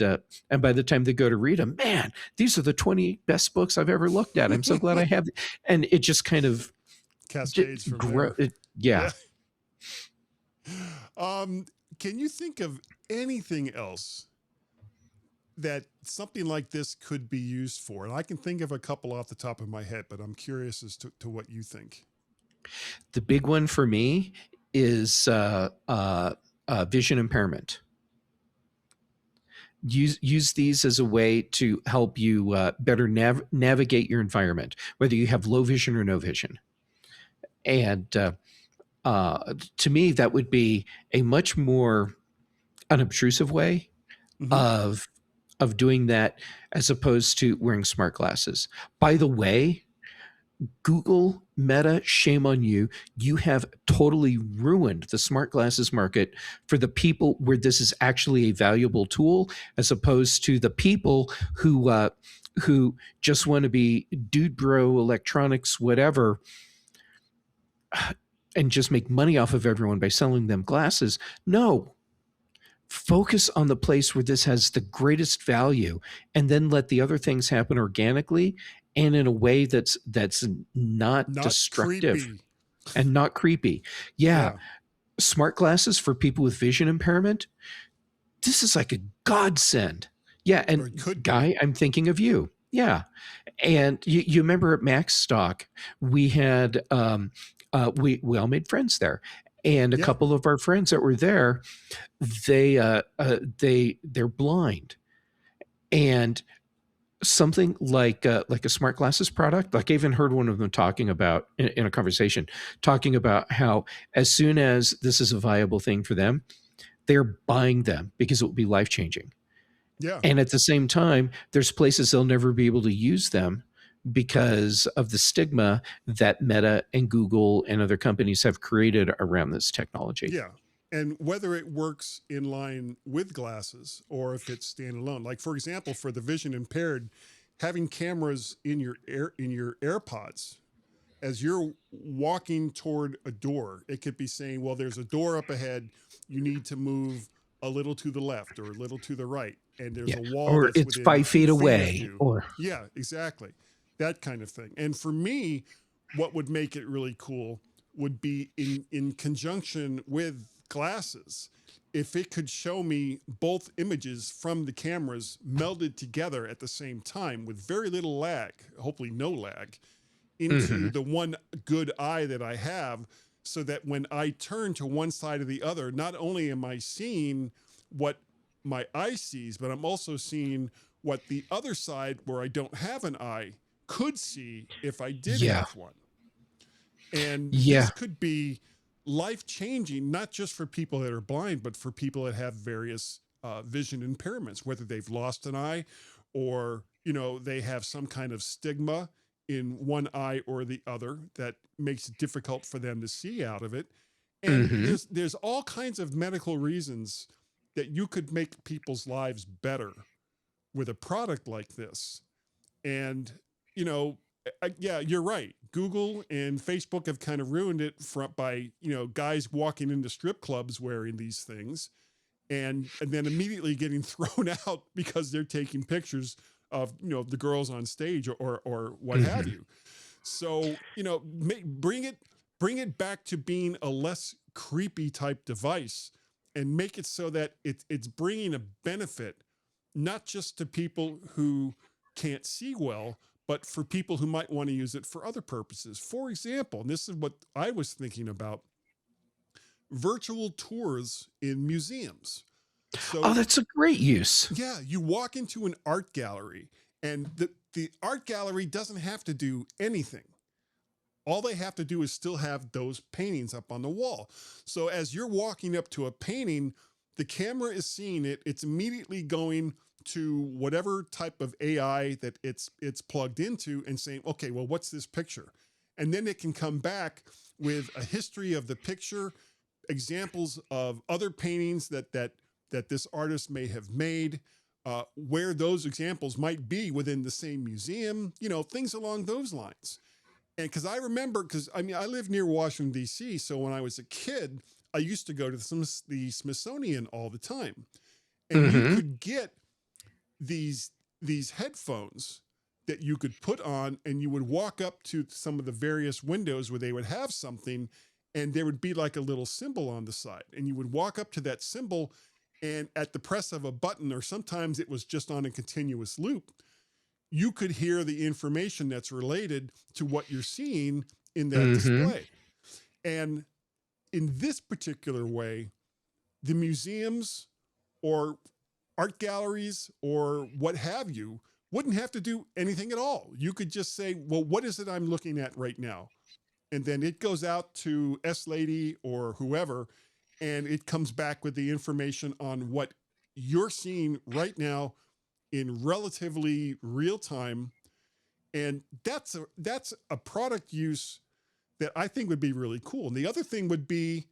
by the time they go to read them, man, these are the 20 best books I've ever looked at. I'm so glad I have, and it just kind of cascades from there. Yeah. Can you think of anything else that something like this could be used for? And I can think of a couple off the top of my head, but I'm curious as to what you think. The big one for me is vision impairment. Use these as a way to help you better navigate your environment, whether you have low vision or no vision. And to me, that would be a much more unobtrusive way of doing that, as opposed to wearing smart glasses. By the way, Google, Meta, shame on you. You have totally ruined the smart glasses market for the people where this is actually a valuable tool, as opposed to the people who just want to be dude bro electronics, whatever, and just make money off of everyone by selling them glasses. No. Focus on the place where this has the greatest value, and then let the other things happen organically and in a way that's not destructive creepy. And not creepy. Yeah. Smart glasses for people with vision impairment. This is like a godsend. Yeah. And Guy, I'm thinking of you. Yeah. And you remember at Macstock, we had, we all made friends there. And a couple of our friends that were there, they're blind. And something like a smart glasses product, like I even heard one of them talking about in a conversation, talking about how as soon as this is a viable thing for them, they're buying them because it will be life-changing. Yeah. And at the same time, there's places they'll never be able to use them because of the stigma that Meta and Google and other companies have created around this technology. Yeah. And whether it works in line with glasses or if it's standalone, like for example, for the vision impaired, having cameras in your AirPods, as you're walking toward a door, it could be saying, well, there's a door up ahead. You need to move a little to the left or a little to the right. And there's a wall or that's it's 5 feet away. Yeah, exactly. That kind of thing. And for me, what would make it really cool would be in conjunction with glasses, if it could show me both images from the cameras melded together at the same time with very little lag, hopefully no lag, into the one good eye that I have, so that when I turn to one side or the other, not only am I seeing what my eye sees, but I'm also seeing what the other side where I don't have an eye could see if I did have one. And this could be life-changing, not just for people that are blind, but for people that have various vision impairments, whether they've lost an eye or, you know, they have some kind of stigma in one eye or the other that makes it difficult for them to see out of it. And there's all kinds of medical reasons that you could make people's lives better with a product like this. And, you know, yeah, you're right. Google and Facebook have kind of ruined it by, you know, guys walking into strip clubs wearing these things and then immediately getting thrown out because they're taking pictures of, you know, the girls on stage or what have you. So, you know, bring it back to being a less creepy type device and make it so that it's bringing a benefit, not just to people who can't see well, but for people who might want to use it for other purposes. For example, and this is what I was thinking about, virtual tours in museums. So, Oh, that's a great use. yeah, you walk into an art gallery, and the art gallery doesn't have to do anything. All they have to do is still have those paintings up on the wall. So as you're walking up to a painting, the camera is seeing it. It's immediately going to whatever type of AI that it's plugged into and saying, okay, well, what's this picture? And then it can come back with a history of the picture, examples of other paintings that this artist may have made, where those examples might be within the same museum, things along those lines. And because I remember, I live near Washington, D.C., so when I was a kid, I used to go to the Smithsonian all the time. And you could get these headphones that you could put on, and you would walk up to some of the various windows where they would have something, and there would be like a little symbol on the side. And you would walk up to that symbol, and at the press of a button, or sometimes it was just on a continuous loop, you could hear the information that's related to what you're seeing in that display. And in this particular way, the museums or art galleries or what have you wouldn't have to do anything at all. You could just say, well, what is it I'm looking at right now? And then it goes out to S Lady or whoever, and it comes back with the information on what you're seeing right now in relatively real time. And that's a product use that I think would be really cool. And the other thing would be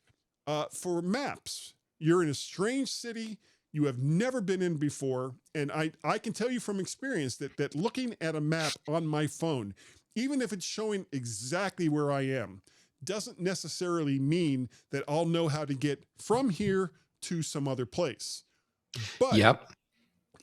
for maps. You're in a strange city you have never been in before. And I can tell you from experience that looking at a map on my phone, even if it's showing exactly where I am, doesn't necessarily mean that I'll know how to get from here to some other place. But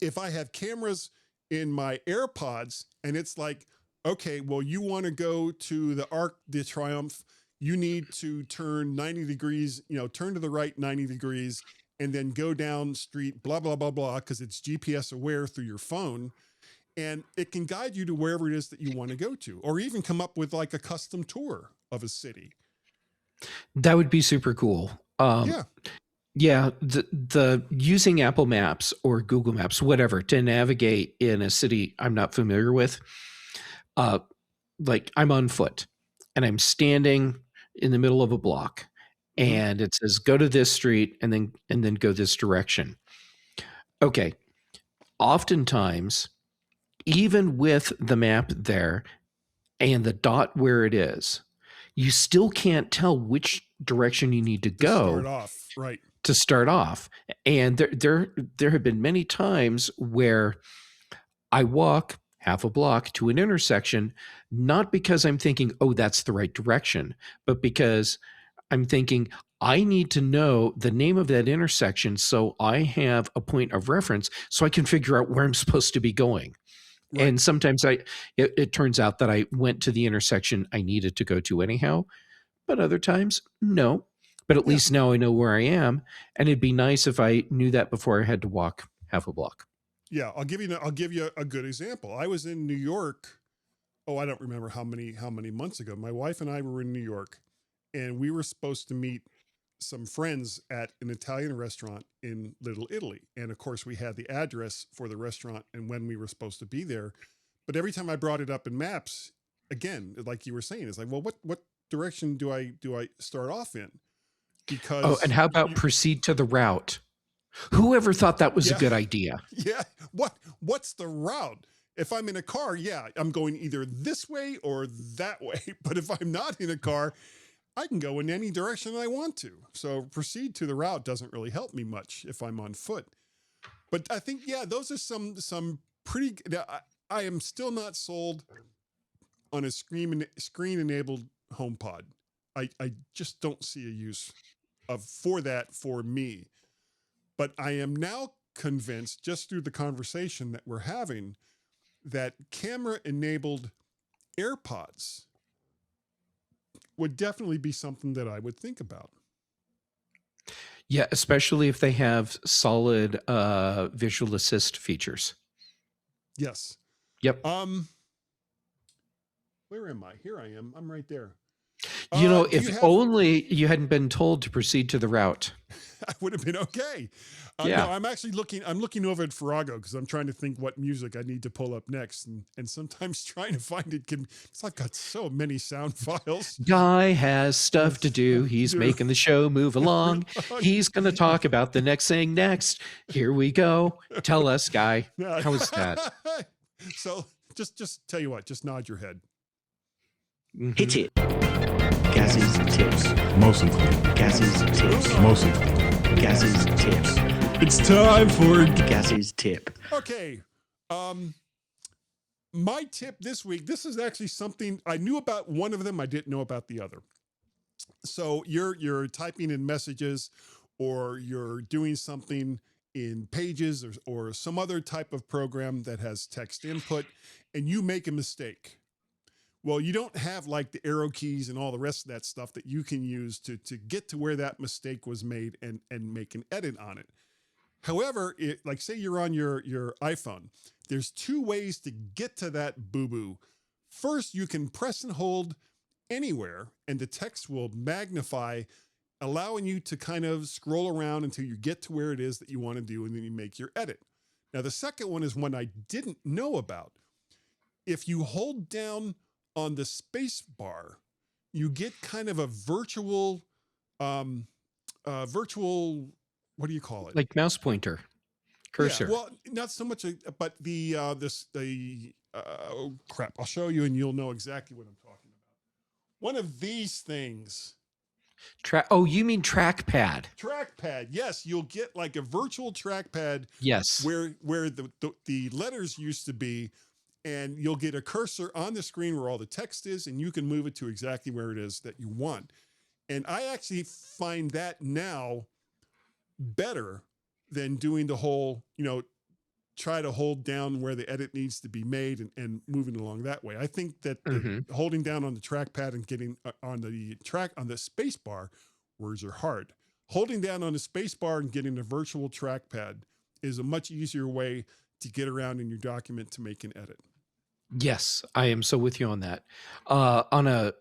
if I have cameras in my AirPods and it's like, okay, well, you want to go to the Arc de Triomphe, you need to turn 90 degrees, turn to the right 90 degrees, and then go down street, blah, blah, blah, blah, because it's GPS aware through your phone. And it can guide you to wherever it is that you want to go to, or even come up with like a custom tour of a city. That would be super cool. Yeah, the using Apple Maps or Google Maps, whatever, to navigate in a city I'm not familiar with. Like I'm on foot and I'm standing in the middle of a block, and it says go to this street and then go this direction. Okay. Oftentimes, even with the map there and the dot where it is, you still can't tell which direction you need to go. Start off, right. To start off. And there have been many times where I walk half a block to an intersection, not because I'm thinking, oh, that's the right direction, but because I'm thinking I need to know the name of that intersection so I have a point of reference so I can figure out where I'm supposed to be going. Right. And sometimes it turns out that I went to the intersection I needed to go to anyhow, but other times, no. But at least now I know where I am, and it'd be nice if I knew that before I had to walk half a block. Yeah, I'll give you a good example. I was in New York. Oh, I don't remember how many months ago. My wife and I were in New York, and we were supposed to meet some friends at an Italian restaurant in Little Italy. And of course, we had the address for the restaurant and when we were supposed to be there. But every time I brought it up in maps, again, like you were saying, it's like, well, what direction do I start off in? Because and how about proceed to the route? Whoever thought that was a good idea? Yeah. What's the route? If I'm in a car, I'm going either this way or that way. But if I'm not in a car, I can go in any direction I want to. So proceed to the route doesn't really help me much if I'm on foot. But I think, those are some pretty, I am still not sold on a screen-enabled HomePod. I just don't see a use for that for me. But I am now convinced, just through the conversation that we're having, that camera-enabled AirPods would definitely be something that I would think about. Yeah, especially if they have solid visual assist features. Yes. Yep. Where am I? Here I am. I'm right there. You know, Do you if have- only you hadn't been told to proceed to the route. I would have been okay. Yeah. No, I'm actually looking. I'm looking over at Farrago because I'm trying to think what music I need to pull up next, and sometimes trying to find it can. Because I've got so many sound files. Guy has stuff to do. He's making the show move along. He's going to talk about the next thing next. Here we go. Tell us, Guy. How was that? So just tell you what. Just nod your head. Mhm. Hit it. Gaz's tips. Mostly. Gaz's tips. Mostly. Gaz's tips. It's time for Gaz's tip. Okay. My tip this week, this is actually something I knew about one of them. I didn't know about the other. So you're typing in messages or you're doing something in Pages or some other type of program that has text input and you make a mistake. Well, you don't have like the arrow keys and all the rest of that stuff that you can use to get to where that mistake was made and make an edit on it. However, like say you're on your iPhone, there's two ways to get to that boo-boo. First, you can press and hold anywhere and the text will magnify, allowing you to kind of scroll around until you get to where it is that you want to do and then you make your edit. Now, the second one is one I didn't know about. If you hold down on the space bar, you get kind of a virtual, what do you call it? Like mouse pointer, cursor. Yeah, well, not so much, but oh crap! I'll show you, and you'll know exactly what I'm talking about. One of these things. Oh, you mean trackpad? Trackpad. Yes, you'll get like a virtual trackpad. Yes. Where the letters used to be, and you'll get a cursor on the screen where all the text is, and you can move it to exactly where it is that you want. And I actually find that now better than doing the whole, try to hold down where the edit needs to be made and moving along that way. I think that holding down on the trackpad and getting on the space bar, words are hard. Holding down on the space bar and getting a virtual trackpad is a much easier way to get around in your document to make an edit. Yes, I am so with you on that. On a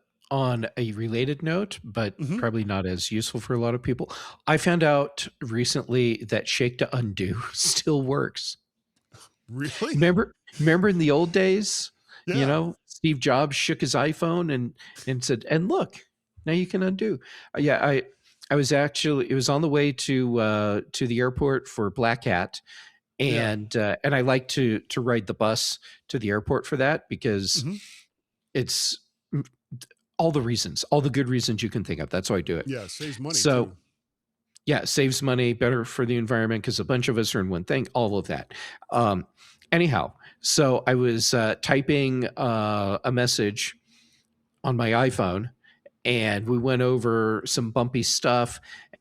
related note, but probably not as useful for a lot of people, I found out recently that shake to undo still works. Really? Remember in the old days, Yeah. Steve Jobs shook his iPhone and said, "And look, now you can undo." Yeah, I was actually, it was on the way to the airport for Black Hat. And I like to ride the bus to the airport for that because it's all the good reasons you can think of. That's why I do it. Yeah, it saves money So too. yeah, it saves money, better for the environment because a bunch of us are in one thing, all of that. Anyhow, so I was typing a message on my iPhone and we went over some bumpy stuff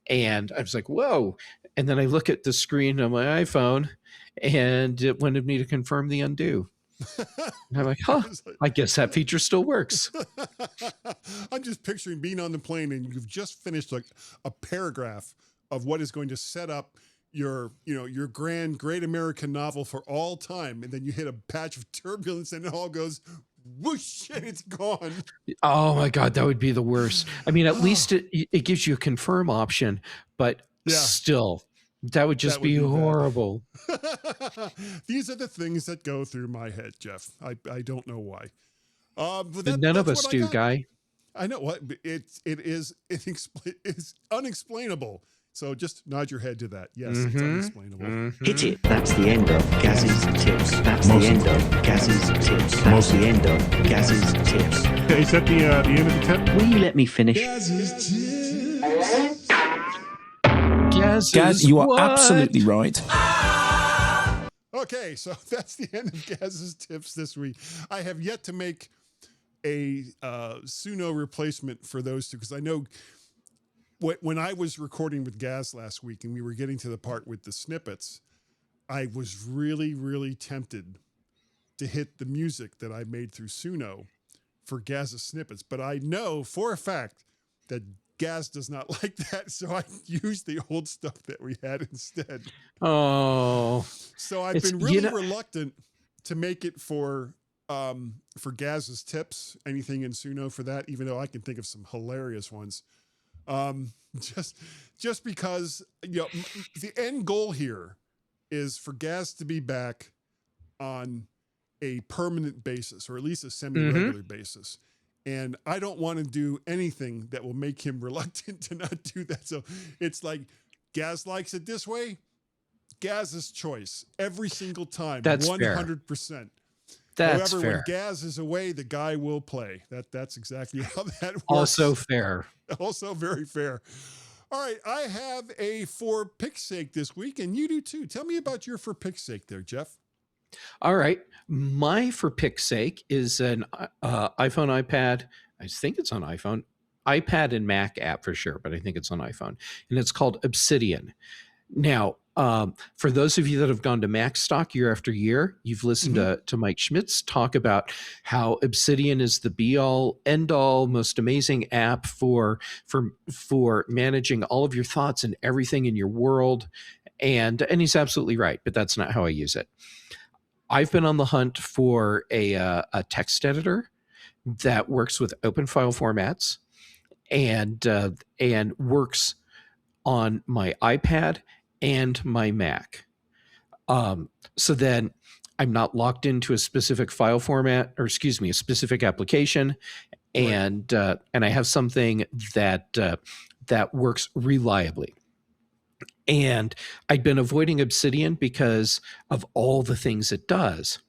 and I was like, whoa. And then I look at the screen on my iPhone and it wanted me to confirm the undo. And I'm like, huh, I guess that feature still works. I'm just picturing being on the plane and you've just finished like a paragraph of what is going to set up your great American novel for all time. And then you hit a patch of turbulence and it all goes whoosh and it's gone. Oh my God, that would be the worst. I mean, at least it gives you a confirm option, but still, that would just be horrible. These are the things that go through my head, Jeff. I don't know why. But None of us do, Guy. I know what it is. It's unexplainable. So just nod your head to that. Yes, it's unexplainable. Hit it. That's the end of Gaz's tips. That's the end of Gaz's tips. That's the end of Gaz's tips. Is that the end of the tip? Will you let me finish? Gaz, you are absolutely right. Okay, so that's the end of Gaz's tips this week. I have yet to make a Suno replacement for those two because I know when I was recording with Gaz last week and we were getting to the part with the snippets, I was really, really tempted to hit the music that I made through Suno for Gaz's snippets. But I know for a fact that Gaz does not like that, so I used the old stuff that we had instead. Oh. So I've been really reluctant to make it for for Gaz's tips, anything in Suno for that, even though I can think of some hilarious ones. Just because, the end goal here is for Gaz to be back on a permanent basis, or at least a semi-regular basis. And I don't want to do anything that will make him reluctant to not do that. So it's like, Gaz likes it this way. Gaz's choice every single time. That's 100%. That's However, fair. when Gaz is away, the guy will play. That's exactly how that works. Also fair. Also very fair. All right, I have a for pick's sake this week, and you do too. Tell me about your for pick's sake there, Jeff. All right. My for pick's sake is an iPhone, iPad. I think it's on iPhone, iPad and Mac app for sure, but I think it's on iPhone. And it's called Obsidian. Now, for those of you that have gone to Mac Stock year after year, you've listened to Mike Schmitz talk about how Obsidian is the be-all, end-all, most amazing app for managing all of your thoughts and everything in your world. And he's absolutely right, but that's not how I use it. I've been on the hunt for a text editor that works with open file formats and works on my iPad and my Mac. So then I'm not locked into a specific file format, or excuse me, a specific application. And I have something that works reliably. And I'd been avoiding Obsidian because of all the things it does.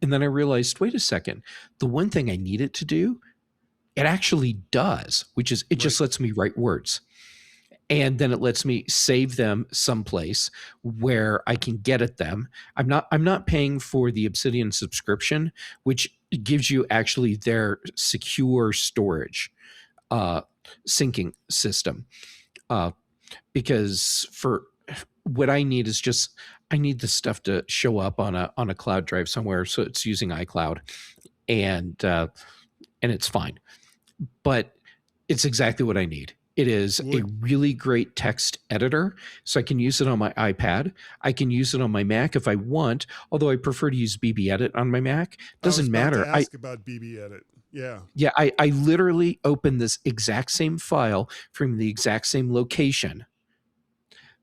And then I realized, wait a second, the one thing I need it to do, it actually does, which is it just lets me write words. And then it lets me save them someplace where I can get at them. I'm not paying for the Obsidian subscription, which gives you actually their secure storage syncing system. Because for what I need is just, I need the stuff to show up on a cloud drive somewhere. So it's using iCloud and it's fine, but it's exactly what I need. It is a really great text editor, so I can use it on my iPad. I can use it on my Mac if I want, although I prefer to use BB Edit on my Mac. Doesn't matter. I ask about BB Edit. Yeah. Yeah, I literally open this exact same file from the exact same location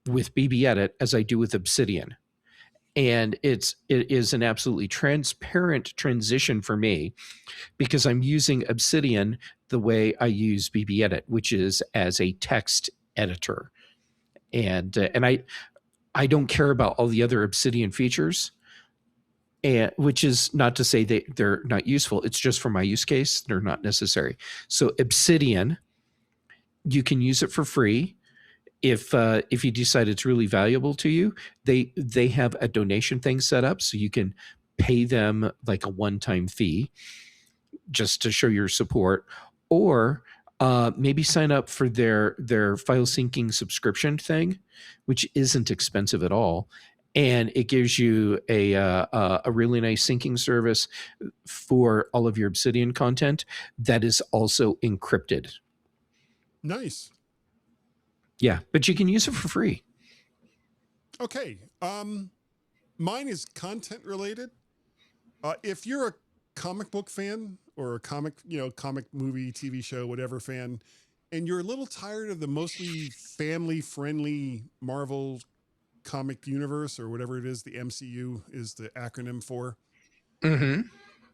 with BB Edit as I do with Obsidian. And it is an absolutely transparent transition for me because I'm using Obsidian the way I use BB Edit, which is as a text editor. And I don't care about all the other Obsidian features, which is not to say they're not useful. It's just for my use case, they're not necessary. So Obsidian, you can use it for free. If you decide it's really valuable to you, they have a donation thing set up so you can pay them like a one-time fee just to show your support, or maybe sign up for their file syncing subscription thing, which isn't expensive at all, and it gives you a really nice syncing service for all of your Obsidian content that is also encrypted. Nice. Yeah, but you can use it for free. Okay. Mine is content related. If you're a comic book fan or a comic movie, TV show, whatever fan, and you're a little tired of the mostly family friendly Marvel comic universe or whatever it is, the MCU is the acronym for.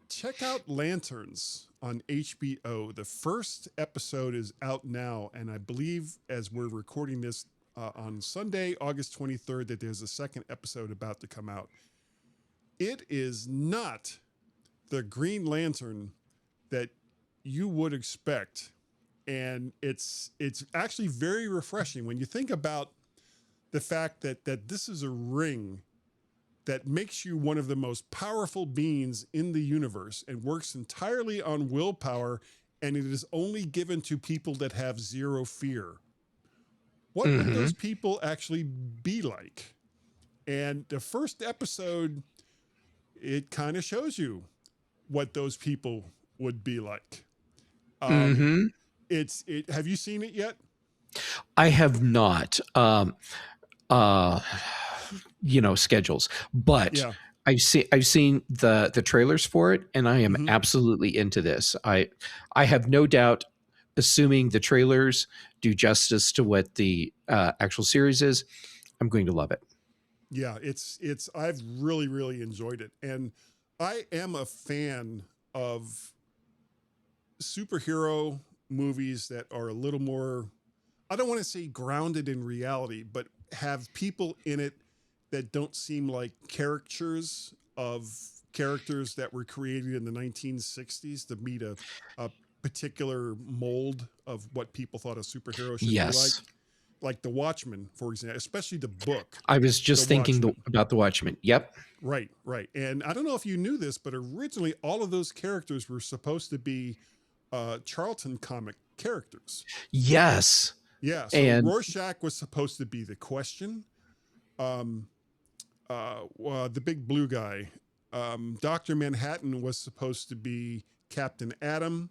Check out Lanterns on HBO. The first episode is out now, and I believe as we're recording this on Sunday, August 23rd, that there's a second episode about to come out. It is not the Green Lantern that you would expect, and it's actually very refreshing when you think about the fact that this is a ring that makes you one of the most powerful beings in the universe and works entirely on willpower, and it is only given to people that have zero fear. What would those people actually be like? And the first episode, it kind of shows you what those people would be like. Have you seen it yet? I have not. Schedules, but I've seen the trailers for it, and I am Mhm. absolutely into this. I have no doubt, assuming the trailers do justice to what the actual series is, I'm going to love it. Yeah, I've really, really enjoyed it. And I am a fan of superhero movies that are a little more, I don't want to say grounded in reality, but have people in it that don't seem like caricatures of characters that were created in the 1960s to meet a particular mold of what people thought a superhero should be Yes. like The Watchmen, for example, especially the book, I was The just thinking Watchmen. about the Watchmen. Yep. Right, right. And I don't know if you knew this, but originally all of those characters were supposed to be Charlton comic characters. Yes. Yeah. So And Rorschach was supposed to be the Question. The big blue guy. Dr. Manhattan was supposed to be Captain Atom,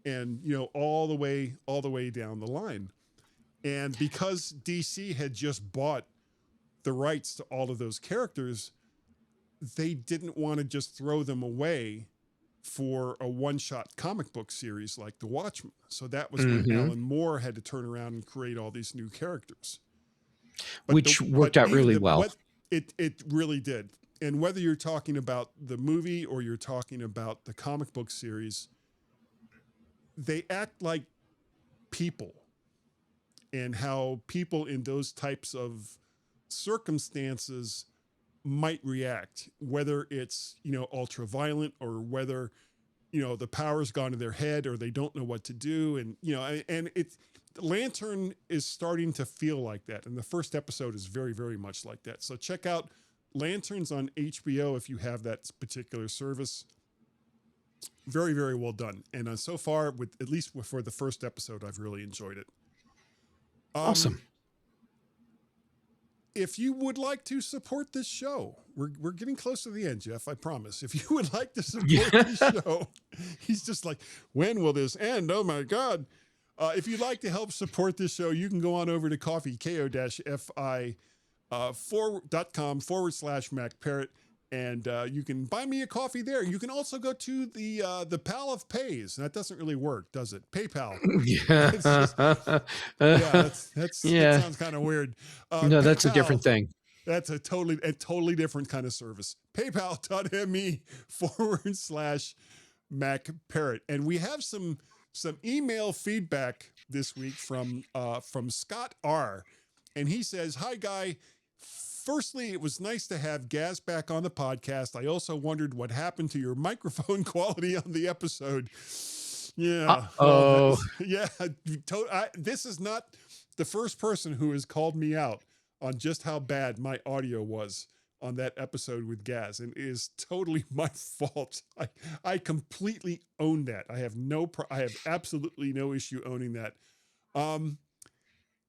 and all the way down the line. And because DC had just bought the rights to all of those characters, they didn't want to just throw them away for a one-shot comic book series like The Watchmen. So that was when Alan Moore had to turn around and create all these new characters. which worked out really well. It really did. And whether you're talking about the movie or you're talking about the comic book series, they act like people, and how people in those types of circumstances might react, whether it's, ultra violent, or whether, the power's gone to their head, or they don't know what to do. And, and Lantern is starting to feel like that. And the first episode is very, very much like that. So check out Lanterns on HBO if you have that particular service. Very, very well done. And so far, at least for the first episode, I've really enjoyed it. Awesome. If you would like to support this show, we're getting close to the end, Jeff, I promise. If you would like to support this show, he's just like, when will this end? Oh my God. If you'd like to help support this show, you can go on over to ko-fi.com /MacParrot, and you can buy me a coffee there. You can also go to the Pal of Pays. That doesn't really work, does it? PayPal. It's just, that sounds kind of weird. No, that's a PayPal, different thing. That's a totally different kind of service. PayPal.me /MacParrot. And we have some email feedback this week from Scott R. And he says, "Hi, Guy. Firstly, it was nice to have Gaz back on the podcast. I also wondered what happened to your microphone quality on the episode." Yeah. This is not the first person who has called me out on just how bad my audio was on that episode with Gaz, and it is totally my fault. I completely own that. I have absolutely no issue owning that.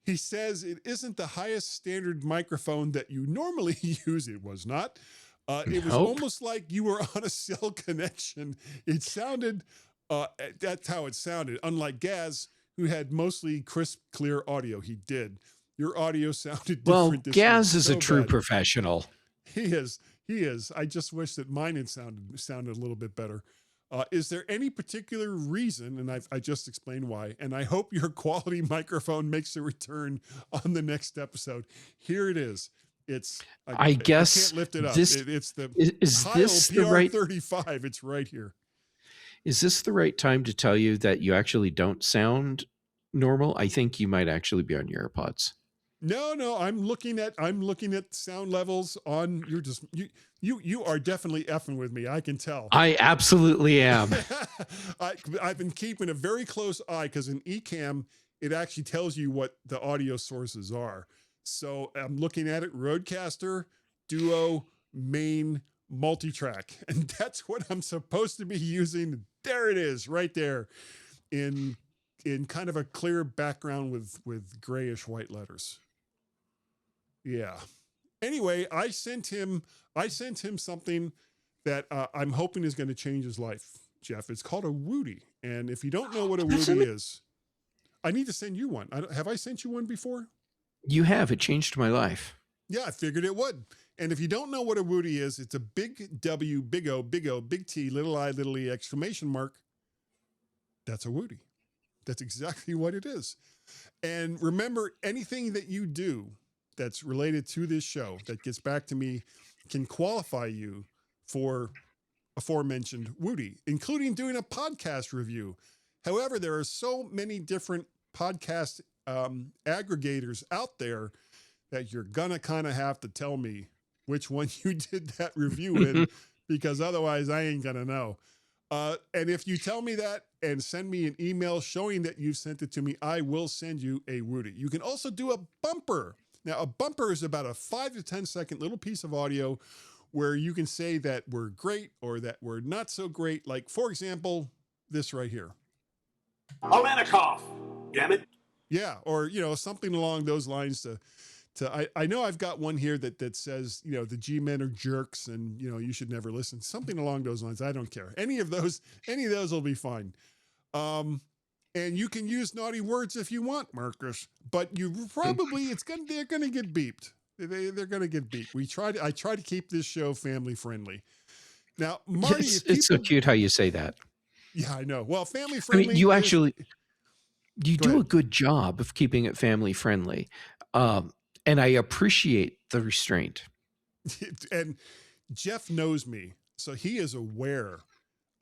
He says it isn't the highest standard microphone that you normally use. It was not. It was almost like you were on a cell connection. It sounded, that's how it sounded. Unlike Gaz, who had mostly crisp, clear audio. He did. Your audio sounded different. Well, Gaz is a true professional. He is. I just wish that mine had sounded a little bit better. Is there any particular reason, and I just explained why, and I hope your quality microphone makes a return on the next episode. Here it is. I guess I can't lift it up. It's the PR35. It's right here. Is this the right time to tell you that you actually don't sound normal? I think you might actually be on your AirPods. No, I'm looking at sound levels on you are definitely effing with me. I can tell. I absolutely am. I've been keeping a very close eye, because in Ecamm, it actually tells you what the audio sources are. So I'm looking at it: Rodecaster, Duo, Main, Multitrack. And that's what I'm supposed to be using. There it is, right there in kind of a clear background with grayish white letters. Yeah. Anyway, I sent him something that I'm hoping is going to change his life, Jeff. It's called a Woody. And if you don't know what a Woody is, I need to send you one. Have I sent you one before? You have. It changed my life. Yeah, I figured it would. And if you don't know what a Woody is, it's a big W, big O, big T, little I, little E, exclamation mark. That's a Woody. That's exactly what it is. And remember, anything that you do that's related to this show that gets back to me can qualify you for aforementioned Woody, including doing a podcast review. However, there are so many different podcast aggregators out there that you're gonna kind of have to tell me which one you did that review in, because otherwise I ain't gonna know. And if you tell me that and send me an email showing that you sent it to me, I will send you a Woody. You can also do a bumper. Now, a bumper is about a 5 to 10 second little piece of audio where you can say that we're great or that we're not so great. Like, for example, this right here. I'm in a cough, damn it. Yeah, or, something along those lines I know I've got one here that says, the G-men are jerks and, you should never listen. Something along those lines. I don't care. Any of those will be fine. And you can use naughty words if you want, Marcus, but you probably, they're going to get beeped. They're going to get beeped. I try to keep this show family friendly. Now, Marty, yes, it's so cute how you say that. Yeah, I know. Well, family friendly. I mean, you do a good job of keeping it family friendly. And I appreciate the restraint. And Jeff knows me, so he is aware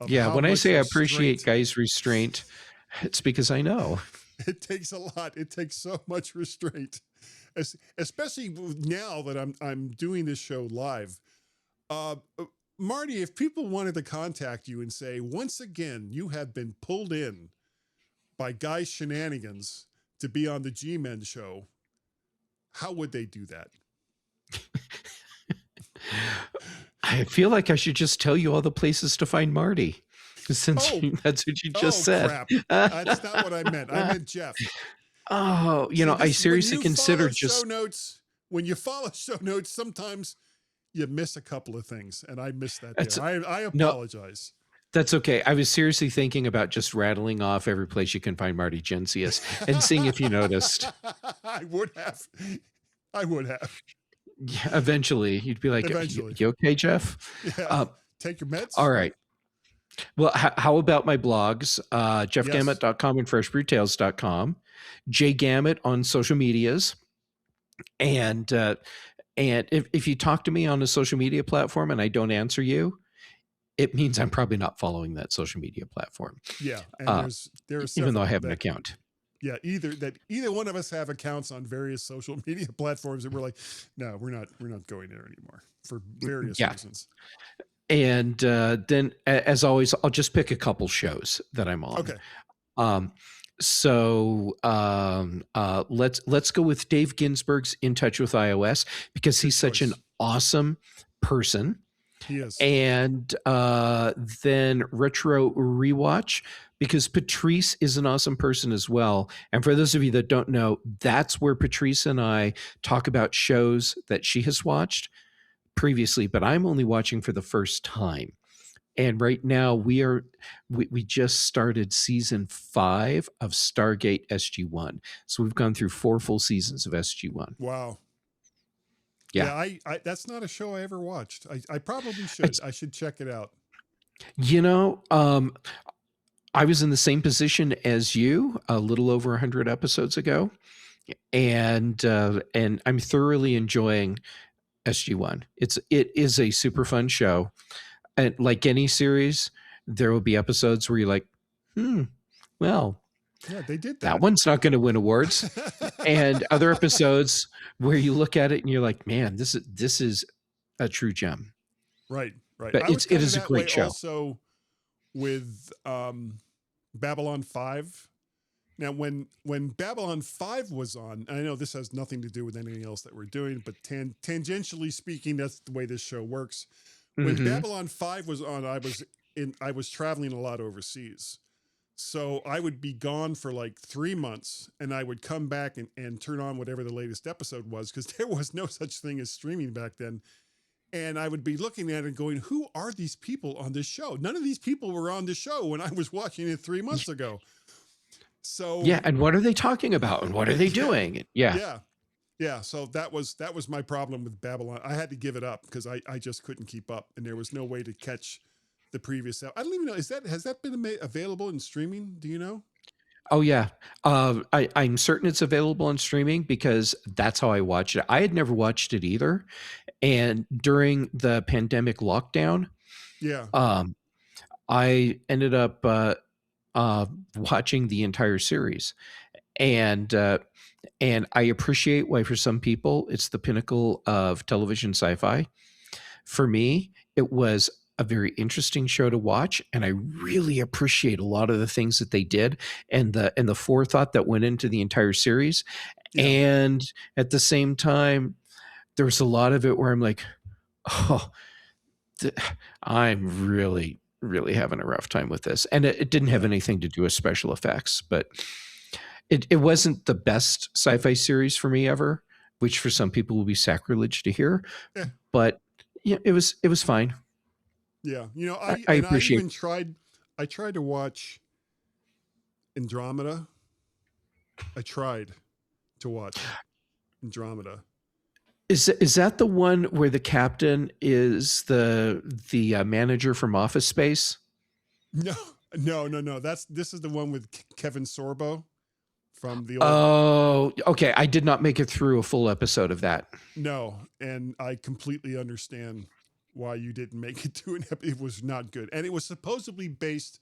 of when I say I appreciate guys' restraint, it's because I know. It takes a lot. It takes so much restraint, especially now that I'm doing this show live. Marty, if people wanted to contact you and say, once again, you have been pulled in by guys' shenanigans to be on the Gmen Show, how would they do that? I feel like I should just tell you all the places to find Marty, since that's what you just said. Crap. That's not what I meant. I meant Jeff. Oh, I seriously consider show notes. When you follow show notes, sometimes you miss a couple of things, and I missed that there. I apologize. That's okay. I was seriously thinking about just rattling off every place you can find Marty Gensius and seeing if you noticed. I would have. Yeah, eventually, you'd be like, you okay, Jeff? Yeah. Take your meds. All right. Well, how about my blogs? jgamet.com and freshbrewtales.com, jgamet on social medias. And if you talk to me on a social media platform and I don't answer you, it means I'm probably not following that social media platform. Yeah, and there's even though I have an account. Yeah, either one of us have accounts on various social media platforms, and we're like, no, we're not going there anymore for various reasons. And then, as always, I'll just pick a couple shows that I'm on. Okay. So let's go with Dave Ginsburg's In Touch with iOS, because he's such an awesome person. He is. And then Retro Rewatch, because Patrice is an awesome person as well. And for those of you that don't know, that's where Patrice and I talk about shows that she has watched previously, but I'm only watching for the first time. And right now we just started season 5 of Stargate SG-1. So we've gone through 4 full seasons of SG-1. Wow. Yeah, I that's not a show I ever watched. I probably should. I should check it out. I was in the same position as you a little over 100 episodes ago, and I'm thoroughly enjoying SG-1. It is a super fun show, and like any series, there will be episodes where you're like, well, yeah, they did that one's not going to win awards, and other episodes where you look at it and you're like, man, this is a true gem. Right. But it is a great show. Also, with Babylon 5. Now, when Babylon 5 was on, I know this has nothing to do with anything else that we're doing, but tangentially speaking, that's the way this show works. When Babylon 5 was on, I was traveling a lot overseas. So I would be gone for like 3 months, and I would come back and turn on whatever the latest episode was, because there was no such thing as streaming back then. And I would be looking at it going, who are these people on this show? None of these people were on the show when I was watching it 3 months ago. So yeah, and what are they talking about, and what are they doing? Yeah. Yeah, so that was my problem with Babylon. I had to give it up because I just couldn't keep up, and there was no way to catch the previous. I don't even know. Has that been available in streaming? Do you know? Oh yeah, I'm certain it's available on streaming because that's how I watched it. I had never watched it either, and during the pandemic lockdown, Yeah, um, I ended up watching the entire series, and I appreciate why for some people it's the pinnacle of television sci-fi. For me, it was a very interesting show to watch, and I really appreciate a lot of the things that they did and the forethought that went into the entire series. yeah, And at the same time, there was a lot of it where I'm like, oh, I'm really having a rough time with this. And it didn't have yeah, anything to do with special effects, but it wasn't the best sci-fi series for me ever, which for some people will be sacrilege to hear. yeah, But yeah, it was fine. yeah. You know, I I appreciate. even tried. I tried to watch Andromeda. I tried to watch Andromeda. Is that the one where the captain is the manager from Office Space? No, no. This is the one with Kevin Sorbo from the old. Oh, okay. I did not make it through a full episode of that. No, and I completely understand why you didn't make it to an episode. It was not good, and it was supposedly based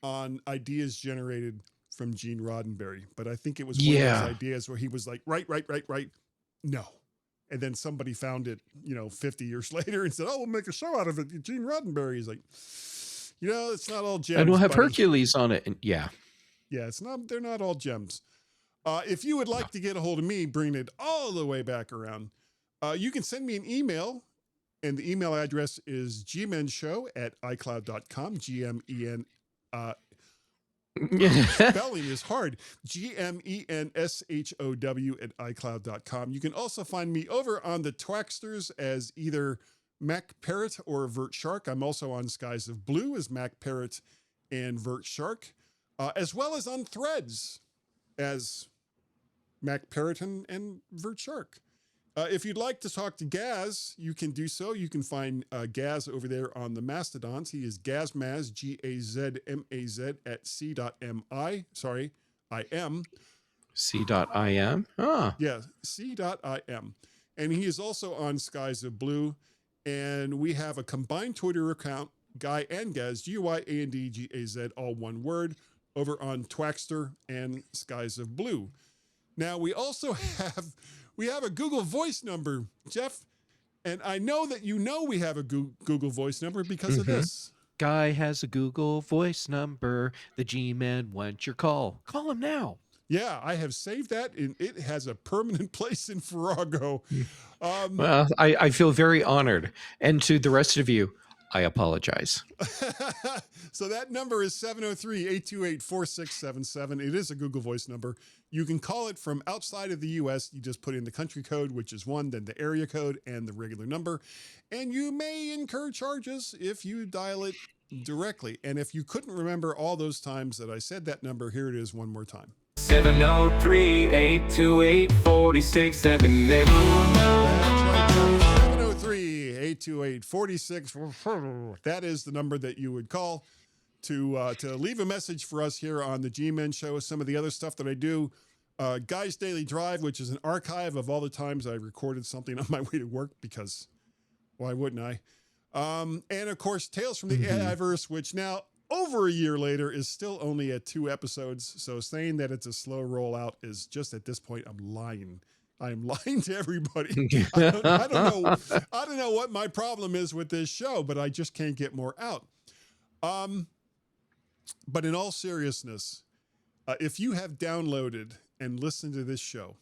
on ideas generated from Gene Roddenberry, but I think it was one of those Yeah. ideas where he was like, right, no. And then somebody found it, 50 years later and said, oh, we'll make a show out of it. Gene Roddenberry is like, it's not all gems. And we'll have buddy. Hercules on it. And yeah. Yeah, they're not all gems. If you would like to get a hold of me, bring it all the way back around, you can send me an email, and the email address is gmenshow@icloud.com, GMEN. Spelling is hard. GMENSHOW@icloud.com. You can also find me over on the Twaxters as either MacParrot or VertShark. I'm also on Skies of Blue as MacParrot and VertShark, as well as on Threads as MacParrot and VertShark. If you'd like to talk to Gaz, you can do so. You can find Gaz over there on the Mastodons. He is GazMaz, GazMaz at c.mi. Sorry, I-M. C.im. Ah. Yeah, c.im. And he is also on Skies of Blue. And we have a combined Twitter account, Guy and Gaz, GYANDGAZ, all one word, over on Twaxter and Skies of Blue. Now, we also have a Google Voice number, Jeff, and I know that we have a Google Voice number because of this. Guy has a Google Voice number. The G-Man wants your call. Call him now. Yeah, I have saved that, and it has a permanent place in Farrago. Well, I feel very honored. And to the rest of you, I apologize. So that number is 703-828-4677. It is a Google Voice number. You can call it from outside of the U.S. You just put in the country code, which is 1, then the area code and the regular number. And you may incur charges if you dial it directly. And if you couldn't remember all those times that I said that number, here it is one more time. 703-828-4678. 703-828-46. That is the number that you would call to leave a message for us here on the Gmen Show. Some of the other stuff that I do, Guy's Daily Drive, which is an archive of all the times I recorded something on my way to work, because why wouldn't I? And of course, Tales from the Adverse, which now over a year later is still only at 2 episodes. So saying that it's a slow rollout is just, at this point, I'm lying. I'm lying to everybody. I don't know what my problem is with this show, but I just can't get more out. But in all seriousness, if you have downloaded and listened to this show,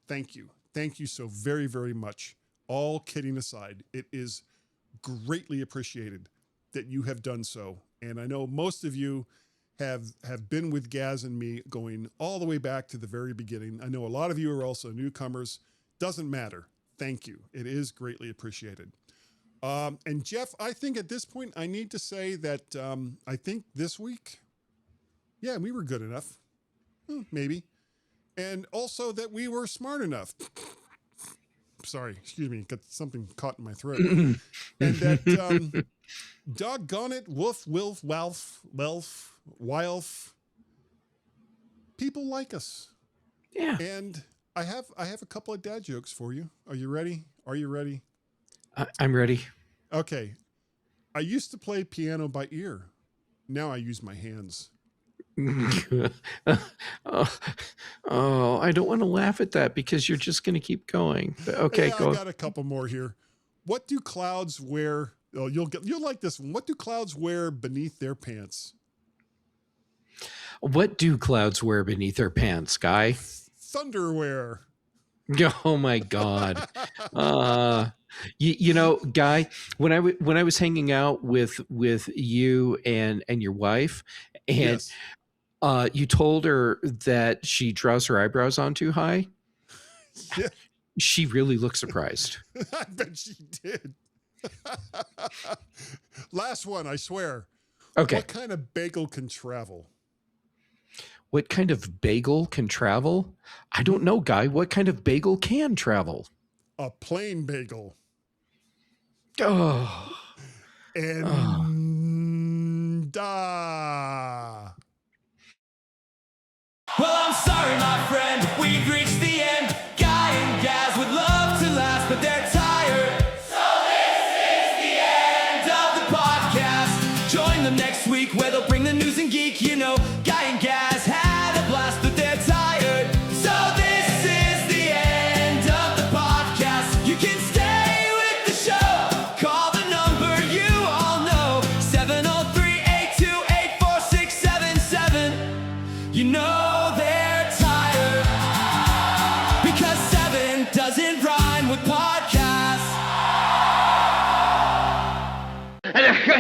thank you. Thank you so very, very much. All kidding aside, it is greatly appreciated that you have done so. And I know most of you have been with Gaz and me going all the way back to the very beginning. I know a lot of you are also newcomers. Doesn't matter. Thank you. It is greatly appreciated. And Jeff, I think at this point, I need to say that I think this week, yeah, we were good enough. Maybe. And also that we were smart enough. Sorry, excuse me, got something caught in my throat. And that, doggone it, woof, wilf, walf, welf, wilf. People like us. Yeah. And I have a couple of dad jokes for you. Are you ready? Are you ready? I'm ready. Okay. I used to play piano by ear. Now I use my hands. Oh, I don't want to laugh at that because you're just going to keep going. But okay, I got a couple more here. What do clouds wear? Oh, you'll like this one. What do clouds wear beneath their pants? What do clouds wear beneath their pants, Guy? Thunderwear. Oh my God. You know, Guy, when I was hanging out with you and your wife, and Yes. You told her that she draws her eyebrows on too high. Yeah. She really looked surprised. I bet she did. Last one, I swear. Okay. What kind of bagel can travel? What kind of bagel can travel? I don't know, Guy. What kind of bagel can travel? A plain bagel. Oh. And Well, I'm sorry, my friend, we've reached the end. Guy and Gaz would love to last, but they're tired. So this is the end of the podcast. Join them next week where they'll bring the news and geek. You know, Guy and Gaz had a blast, but they're tired. So this is the end of the podcast. You can stay with the show. Call the number you all know, 703-828-4677. You know they're tired because 7 doesn't rhyme with podcast.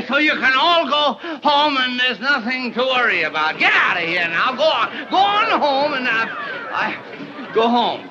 So you can all go home and there's nothing to worry about. Get out of here now. Go on. Go on home and go home.